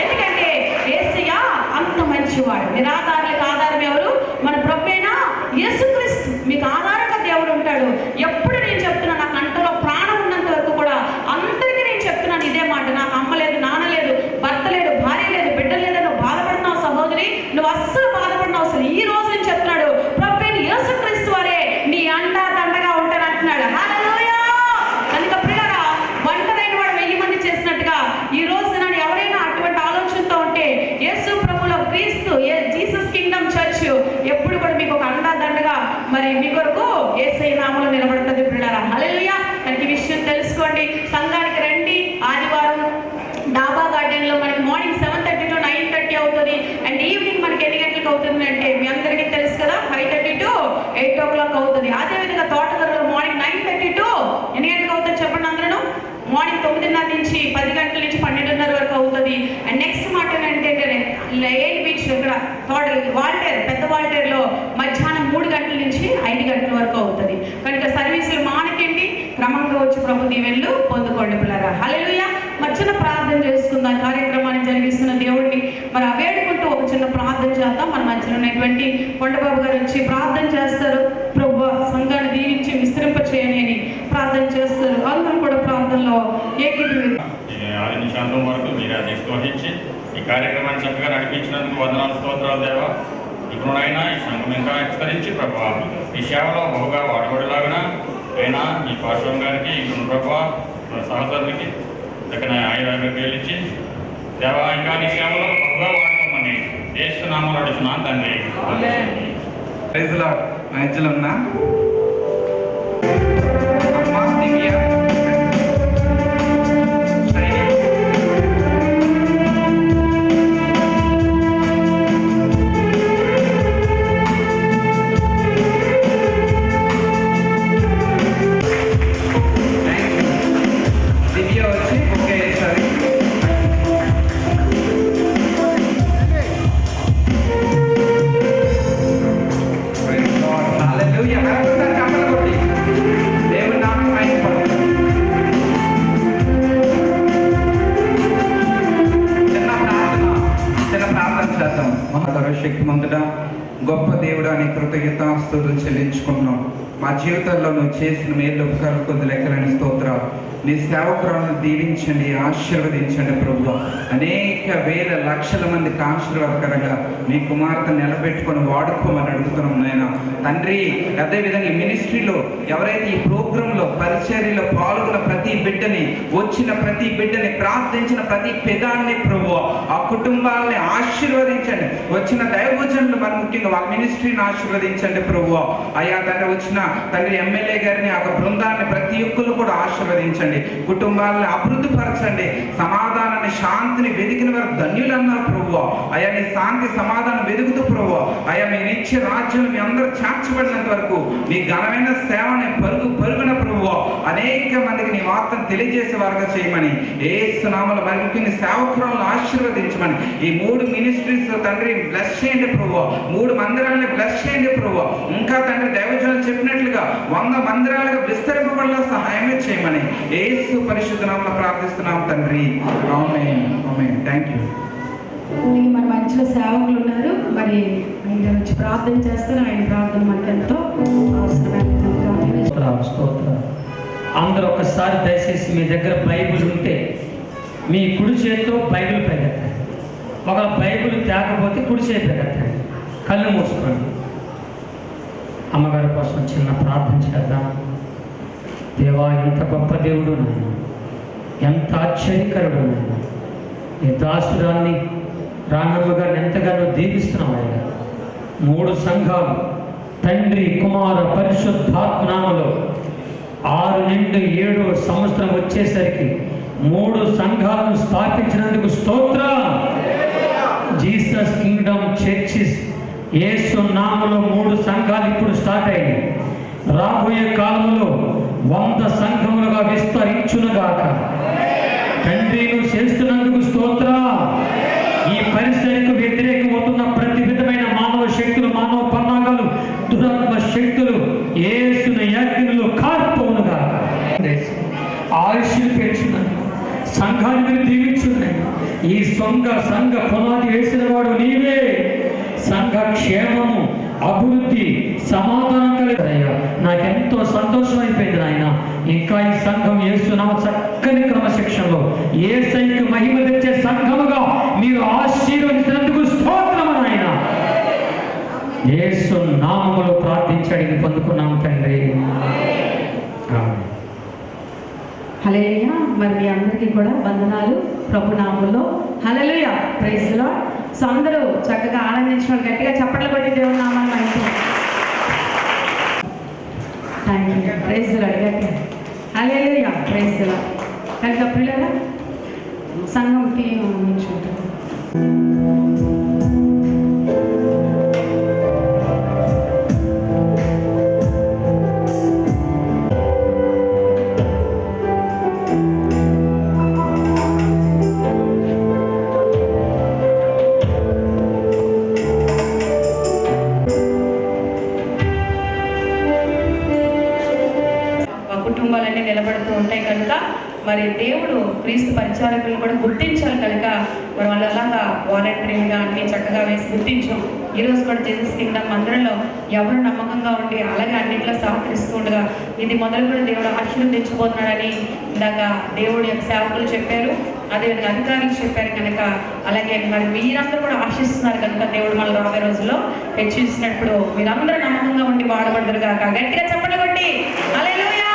ఎందుకంటే యేసయ్య అంత మంచివాడు. నిరాధారులకు ఆధారం ఎవరు? మన ప్రభువైన యేసుక్రీస్తు. మీకు ఆధారంగా దేవుడు ఉంటాడు. ఎప్పుడు నేను చెప్తున్నా, నా కంటలో ప్రాణం ఉన్నంత వరకు కూడా అందరికీ నేను చెప్తున్నాను ఇదే మాట. నాకు అమ్మ లేదు, నాన్న లేదు, భర్త లేడు, భార్య లేదు, బిడ్డ లేదని నువ్వు బాధపడుతున్నావు సహోదరి, నువ్వు అస్సలు బాధపడినావు. అసలు ఈ రోజు నేను చెప్తున్నాడు, ప్రభువైన యేసుక్రీస్తు వారే నీ అండా దండగా ఉంటానంటున్నాడు. హల్లెలూయా. కనుక ప్రియులారా, ఒంటరైన వాడు 1000 మంది చేసినట్టుగా మీ కొరకు యేసయ్య నామములో నిలబడుతుంది పిల్లలారా. హల్లెలూయా. మనకి ఈ విషయం తెలుసుకోండి. సంఘానికి రండి. ఆదివారం డాబా గార్డెన్లో మనకి మార్నింగ్ 7:30 to 9:30 అవుతుంది. అండ్ ఈవినింగ్ మనకి ఎన్ని గంటలకు అవుతుంది అంటే మీ అందరికీ తెలుసు కదా, 5:30 to 8 o'clock అవుతుంది. అదేవిధంగా తోటకూరలో మార్నింగ్ 9:30 to ఎన్ని గంటలకు అవుతుంది చెప్పండి అందరూ? మార్నింగ్ 9:30 నుంచి 10 గంటల నుంచి 12:30 వరకు అవుతుంది. అండ్ నెక్స్ట్ మాట ఏంటంటే లేన్ బీచ్ ఇక్కడ వాల్టేర్ పెద్ద వాల్టేర్లో మధ్యాహ్నం 3 గంటల నుంచి 5 గంటల వరకు అవుతుంది. కనుక సర్వీసులు మానకండి, క్రమంగా వచ్చి ప్రభు దీవెనలు పొందుకోండి పిల్లరా. హల్లెలూయా. మరి చిన్న ప్రార్థన చేసుకుందాం. కార్యక్రమాన్ని జరిగిస్తున్న దేవుడిని మరి వేడుకుంటూ ఒక చిన్న ప్రార్థన చేద్దాం. మన మధ్యలో ఉన్నటువంటి కొండబాబు గారు వచ్చి ప్రార్థన చేస్తారు. ప్రభు సంఘాన్ని దీవించి విస్తరింప చేయని అని ప్రార్థన చేస్తారు. అందరూ కూడా ప్రార్థనలో ఆది నిశాంతం వరకు మీరు అధ్యక్షత వహించి ఈ కార్యక్రమాన్ని చక్కగా నడిపించినందుకు వందనాలు, స్తోత్రాలు దేవా. ఇప్పుడునైనా ఈ సంఘం ఇంకా విస్తరించి ప్రభావ ఈ సేవలో బహుగా వాడబడేలాగిన అయినా ఈ పార్శ్వం గారికి ఇప్పుడు ప్రభావ సహచరులకి చక్కని ఆయుర్వేదాలు ఇచ్చి దేవా ఇంకా నీ సేవలో బహుగా వాడుకోమని యేసు నామములో అడుగుతున్నాను తండ్రి. Praise Lord. మధ్యలో ఉన్నా అమ్మా దివ్య శక్తిమంతుడా, గొప్ప దేవుడా అని కృతజ్ఞతాస్తుతులు చెల్లించుకుంటున్నాం. మా జీవితంలో నువ్వు చేసిన మేలు ఉపకారాలు కొద్ది లెక్కలని స్తోత్రాలు. నీ సేవకురాలను దీవించండి, ఆశీర్వదించండి ప్రభు. అనేక వేల లక్షల మందికి ఆశీర్వాదకరంగా నీ కుమార్తె నిలబెట్టుకొని వాడుకోమని అడుగుతున్నాం నాయన తండ్రి. అదేవిధంగా మినిస్ట్రీలో ఎవరైతే ఈ ప్రోగ్రాంలో పరిచర్యలో పాల్గొన్న ప్రతి బిడ్డని, వచ్చిన ప్రతి బిడ్డని, ప్రార్థించిన ప్రతి పెదాన్ని ప్రభు ఆ కుటుంబాలని ఆశీర్వదించండి. వచ్చిన దైవజనులు మరి ముఖ్యంగా వాళ్ళ మినిస్ట్రీని ఆశీర్వదించండి ప్రభు. అయ్యా తండ్రి వచ్చిన తండ్రి ఎమ్మెల్యే గారిని, ఆ బృందాన్ని ప్రతి ఒక్కరు కూడా ఆశీర్వదించండి. కుటుంబాలను అభివృద్ధిపరచండి. సమాధానాన్ని, శాంతిని వెతికిన వారు ధన్యులు అన్నారు ప్రభు. అయ్యా నీ శాంతి సమాధానం వెతుకుతూ ప్రభు అయ్యా మీరు ఇచ్చే రాజ్యం మీ అందరూ చేర్చబడినంత వరకు నీ ఘనమైన సేవని పరుగున ప్రభు అనేక మందికి నీ వార్తను తెలియజేసే వారుగా చేయమని యేసు నామములో మరి ముఖ్యంగా సేవకులను ఆశీర్వదించమని ఈ 3 మినిస్ట్రీస్ తండ్రి బ్లెస్ చేయండి ప్రభు. 3 మందిరాలని బ్లెస్ చేయండి ప్రభు. ఇంకా తండ్రి దైవజనులు చెప్పినట్లుగా 100 మందిరాలుగా విస్తరింపబడలా సహాయమే చేయమని యేసు పరిశుద్ధ నామములో ప్రార్థిస్తున్నాం తండ్రి. ఆమేన్. ఆమేన్. థాంక్యూ. మన మంచిగా సేవకులు ఉన్నారు. మరి ఆయన వచ్చి ప్రార్థన చేస్తారు. ఆయన ప్రార్థన మనకి ఎంతో స్తోత్రం. అందరూ ఒకసారి దయచేసి మీ దగ్గర బైబిల్ ఉంటే మీ కుడి చేతితో బైబిల్ పెగెత్తండి. ఒకవేళ బైబిల్ తేకపోతే కుడి చేతి పెగెత్తండి. కళ్ళు మూసుకోండి. అమ్మగారి కోసం చిన్న ప్రార్థన చేద్దాం. దేవా, ఎంత గొప్ప దేవుడు నాయన, ఎంత ఆశ్చర్యకరుడు నాయన. ఈ దాసురాన్ని రామమ్మ గారిని ఎంతగానో దీవిస్తున్నాం ఆయన. 3 సంఘాలు తండ్రి కుమార పరిశుద్ధాత్మ నామములో 6 నుండి 7 సంవత్సరం వచ్చేసరికి 3 సంఘాలను స్థాపించినందుకు స్తోత్రం. జీసస్ కింగ్డమ్ చర్చిస్ యేసు నామములో 3 సంఘాలు ఇప్పుడు స్టార్ట్ అయ్యాయి. రాబోయే కాలంలో 100 సంఘములుగా విస్తరించునుగాక. తండ్రి నువ్వు చేస్తున్నందుకు స్తోత్రం. ఈ పరిసరకు వ్యతిరేకమవుతున్న ప్రతి విధమైన మానవ శక్తులు, మానవ పన్నాగాలు, దురాత్మ శక్తులు యేసుని యాజ్ఞలో కార్పవునుగా. ఆయుష్ను పెంచున్నాను, సంఘాన్ని మీరు దీవించున్నాను. ఈ సంఘ పునాది వేసిన వాడు నీవే. సంఘ క్షేమము, అభివృద్ధి, సమాధానం కలిగాయ్యా. నాకెంతో సంతోషం అయిపోయింది నాయన. ఇంకా ఈ సంఘం యేసునామ చక్కని క్రమశిక్షణలో యేసయ్యకు మహిమ తెచ్చే సంఘముగా మీరు ఆశీర్వదించినందుకు స్తోత్రము నాయన. యేసు నామములో ప్రార్థించి అడిగి పొందుకున్నాం తండ్రి. హల్లెలూయా. మరి మీ అందరికీ కూడా వందనాలు ప్రభు నామములో. Hallelujah. Praise the Lord. So అందరూ చక్కగా ఆనందించడం, గట్టిగా చప్పట్లు కొట్టి దేవుని నామాన్ని ప్రైజ్లు అడిగాక హల్లెలూయా ప్రైజ్లా. కనుక పిల్లల సంఘంకి నిల్చుంటారు. కుటుంబాలన్నీ నిలబడుతూ ఉంటాయి కనుక మరి దేవుడు క్రీస్తు పరిచారకులను కూడా గుర్తించాలి కనుక మరి వాళ్ళు అలాగా వాలంటీర్గా అన్ని చక్కగా వేసి గుర్తించాం. ఈరోజు కూడా జీసస్ కింగ్డమ్ మందిరంలో ఎవరు నమ్మకంగా ఉండి అలాగే అన్నింటిలో సహకరిస్తూ ఉండగా ఇది మొదలు కూడా దేవుడు ఆశీర్వదించబోతున్నాడని ఇందాక దేవుడి యొక్క సేవకులు చెప్పారు, అదేవిధంగా అధికారులు చెప్పారు కనుక అలాగే మరి మీరందరూ కూడా ఆశిస్తున్నారు కనుక దేవుడు మళ్ళీ రాబోయే రోజుల్లో హెచ్చించినప్పుడు మీరందరూ నమ్మకంగా ఉండి వాడబడదురు కాక గట్టిగా చెప్పండి కొట్టి హల్లెలూయా.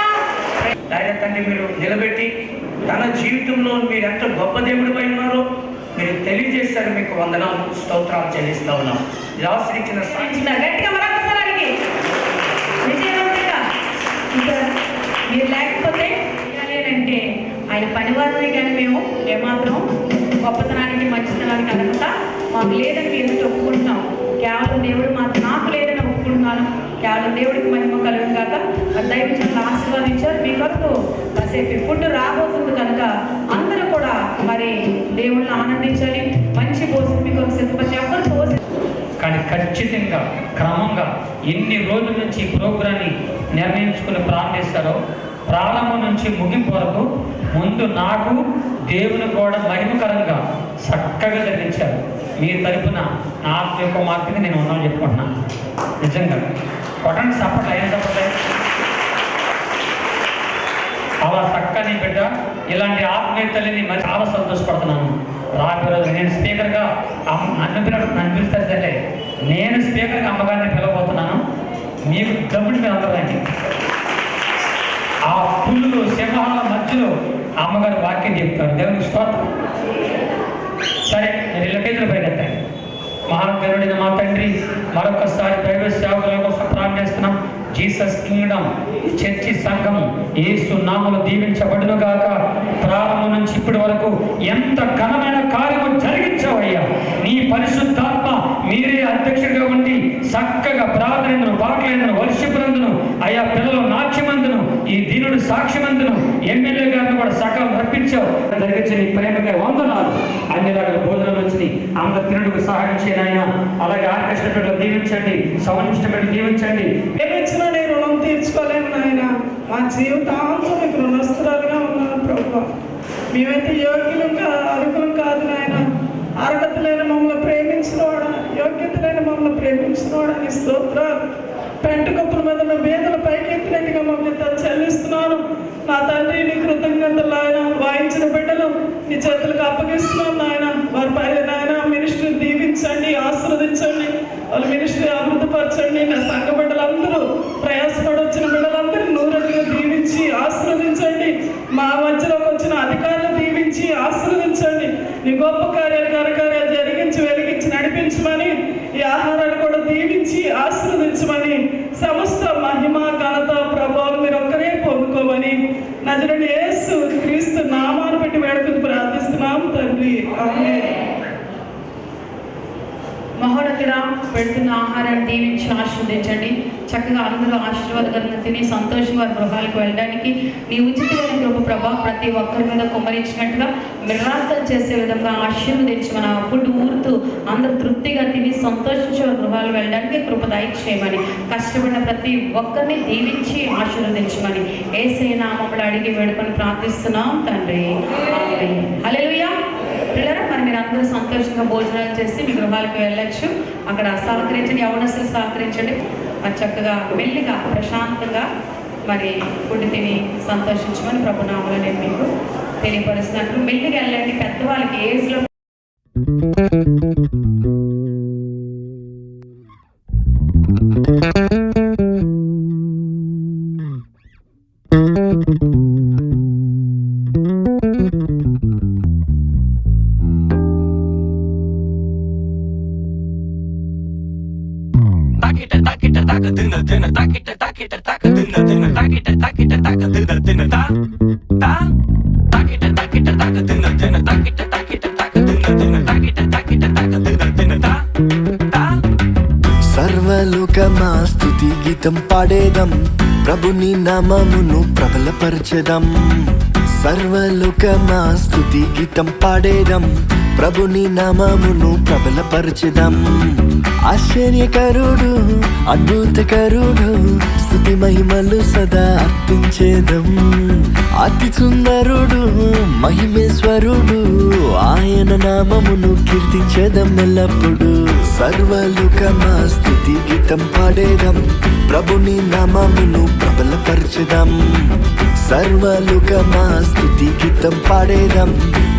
ఆయన తండ్రి మీరు నిలబెట్టి తన జీవితంలో మీరు ఎంత గొప్ప దేవుడిపై ఉన్నారో మీరు తెలియజేశారు. మీకు వందనాలు స్తోత్రాలు చెల్లిస్తా ఉన్నాం. ఇది ఆశ్రయించిన గట్టిగా మరొకసారి విజయవంతంగా మీరు లేకపోతే అంటే ఆయన పనివారిని కానీ మేము ఏమాత్రం గొప్పతనానికి మంచితనానికి అనుకుంటా మాకు లేదని మీరు ఒప్పుకుంటున్నాం. కేవలం దేవుడు మాకు నాకు లేదని ఒప్పుకుంటున్నాను. కేవలం దేవుడికి మహిమ కలుగు కాక దైవజనులు ఆశీర్వాదించారు. మీ కొరకు కాసేపు ఫుడ్ రాబోతుంది కనుక అందరూ కూడా మరి దేవుళ్ళని ఆనందించాలి. మంచి భోజనం మీ కొరకు సిద్ధపరిచి ఎవరు భోజనం కానీ ఖచ్చితంగా క్రమంగా ఎన్ని రోజుల నుంచి ఈ ప్రోగ్రాన్ని నిర్ణయించుకుని ప్రారంభిస్తారో ప్రారంభం నుంచి ముగింపు వరకు ముందు నాకు దేవుని కూడా మహిమకరంగా చక్కగా జరిగించారు. మీ తరపున నా యొక్క మార్పుకి నేను ఉన్నాను చెప్పుకుంటున్నాను. నిజంగా కొట్టండి సప్పట్లు అయిన సప్పట్లే అలా చక్కని బిడ్డ ఇలాంటి ఆత్మీయతల్ని మరి చాలా సంతోషపడుతున్నాను. రాబోయే రోజు నేను స్పీకర్గా నన్ను పిలుస్తారు సరే, నేను స్పీకర్గా అమ్మగారిని పిలవబోతున్నాను. మీకు డబ్బులు మీరు అందరూ రండి. ఆ పుల్లు సింహాల మధ్యలో అమ్మగారు వాక్యం చెప్తారు. దేవునికి స్తోత్రం. సరే నేను ఇళ్ళకేతులు పరిగెత్తాను. మహాగరుడైన మా తండ్రి మరొకసారి దైవ సేవకుల కోసం ప్రార్థిస్తున్నాం. జీసస్ కింగ్డమ్ చర్చి సంఘం యేసు నామములో దీవించబడును గాక. ప్రారంభం నుంచి ఇప్పటి వరకు ఎంత ఘనమైన కార్యము జరిగించావయ్యా. నీ పరిశుద్ధాత్మ మీరే అధ్యక్షుడిగా ఉండి చక్కగా ప్రార్థనను పాటలందును వర్షిపులందును అయా పిల్లలు నాట్యమందును ఈ దీనుడు సాక్ష్యమందును ఎమ్మెల్యే గారిని కూడా సకలం రప్పించావు. జరిగించిన నీ ప్రేమగా వందనాలు. అన్ని రకాల భోజనాలు వచ్చినాయి. అందరు తినడానికి సహాయం చేయను ఆయన. అలాగే ఆర్కెస్ట్రా బిడ్డలు దీవించండి, సౌండ్ ఇన్స్ట్రుమెంట్ దీవించండి. ఏమిచ్చినా నేను రుణం తీర్చుకోలేను నాయన. మా జీవితాంతం మీకు రుణస్తురాలుగా ఉన్నాను ప్రభు. మేమైతే అర్హులం కాదు నాయన. అర్హత లేని మమ్మల్ని ప్రేమించినవాడా, యోగ్యత లేని మమ్మల్ని ప్రేమించినవాడా నీ స్తోత్రాలు. పెంట కుప్పల మీద నా బేదల పైకెత్తినట్టుగా మమ్మల్ని చెల్లిస్తున్నాను. నా తండ్రి నీ కృతజ్ఞతలు నాయన. వాయించిన బిడ్డలు నీ చేతులకు అప్పగిస్తున్నాను నాయన. వారి పై నాయన మినిస్ట్రీ దీవించండి, ఆశీర్వదించండి. వాళ్ళ మినిస్ట్రీ అభివృద్ధిపరచండి. నా సంఘ బిడ్డలందరూ ప్రయాసపడి వచ్చిన బిడ్డలందరూ నూరట్టుగా దీవించి ఆశీర్వదించండి. మా మధ్యలోకి వచ్చిన అధికారులు దీవించి ఆశీర్వదించండి. నీ గొప్ప కార్యాలు ఘనకార్యాలు జరిగించి వెలిగించి నడిపించమని, ఈ ఆహారాన్ని కూడా దీవించి ఆశీర్వదించమని, సమస్త మహిమ ఘనత ప్రభావం మీరు ఒక్కరే పొందుకోమని నజరుడైన యేసు క్రీస్తు నామాన్ని పెట్టి వేడుకలు ప్రార్థిస్తున్నాం తండ్రి. ఆమేన్. మహోన్నతుడా పెడుతున్న ఆహారాన్ని దీవించి ఆశీర్వదించండి. చక్కగా అందరూ ఆశీర్వాదకరంగా తిని సంతోషంగా వారి గృహాలకు వెళ్ళడానికి నీ ఉచితమైన కృప ప్రభా ప్రతి ఒక్కరి మీద కుమ్మరించినట్టుగా మిరాకల్ చేసే విధంగా ఆశీర్వదించి మన ఫుడ్ ఊరుతూ అందరూ తృప్తిగా తిని సంతోషించి వారి గృహాలు వెళ్ళడానికి కృప దయచేయమని, కష్టపడిన ప్రతి ఒక్కరిని దీవించి ఆశీర్వదించమని యేసయ్య నామములో అడిగి వేడుకొని ప్రార్థిస్తున్నాం తండ్రి. ఆమేన్. హల్లెలూయా. పిల్లరా మరి మీరు అందరూ సంతోషంగా భోజనాలు చేసి మీ గృహాలకు వెళ్ళచ్చు. అక్కడ సహకరించండి, యవనస్తులు సహకరించండి. మరి చక్కగా మెల్లిగా ప్రశాంతంగా మరి ఫుడ్ తిని సంతోషించమని ప్రభునామలో నేను మీకు తెలియపరుస్తున్నట్లు మెల్లిగా వెళ్ళండి. పెద్దవాళ్ళకి ఏజ్లో సర్వలోకమా స్తుతి గీతం పాడేదం, ప్రభుని నామమును ప్రబలపరచెదం. సర్వలోకమా స్తుతి గీతం పాడేదం, ప్రభుని నామమును ప్రబలపరచెదం. ఆశ్చర్యకరుడు అద్భుతకరుడు స్తుతి మహిమలు సదా అర్పించేదం. అతి సుందరుడు మహిమేశ్వరుడు ఆయన నామమును కీర్తించేదం ఎల్లప్పుడు. సర్వలోకమా స్తుతి గీతం పాడేదం, ప్రభుని నామమును ప్రబలపరచెదం. సర్వలోకమా స్తుతి గీతం పాడేదం,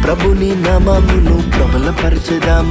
ప్రభుని నామమును ప్రబలపరచెదం.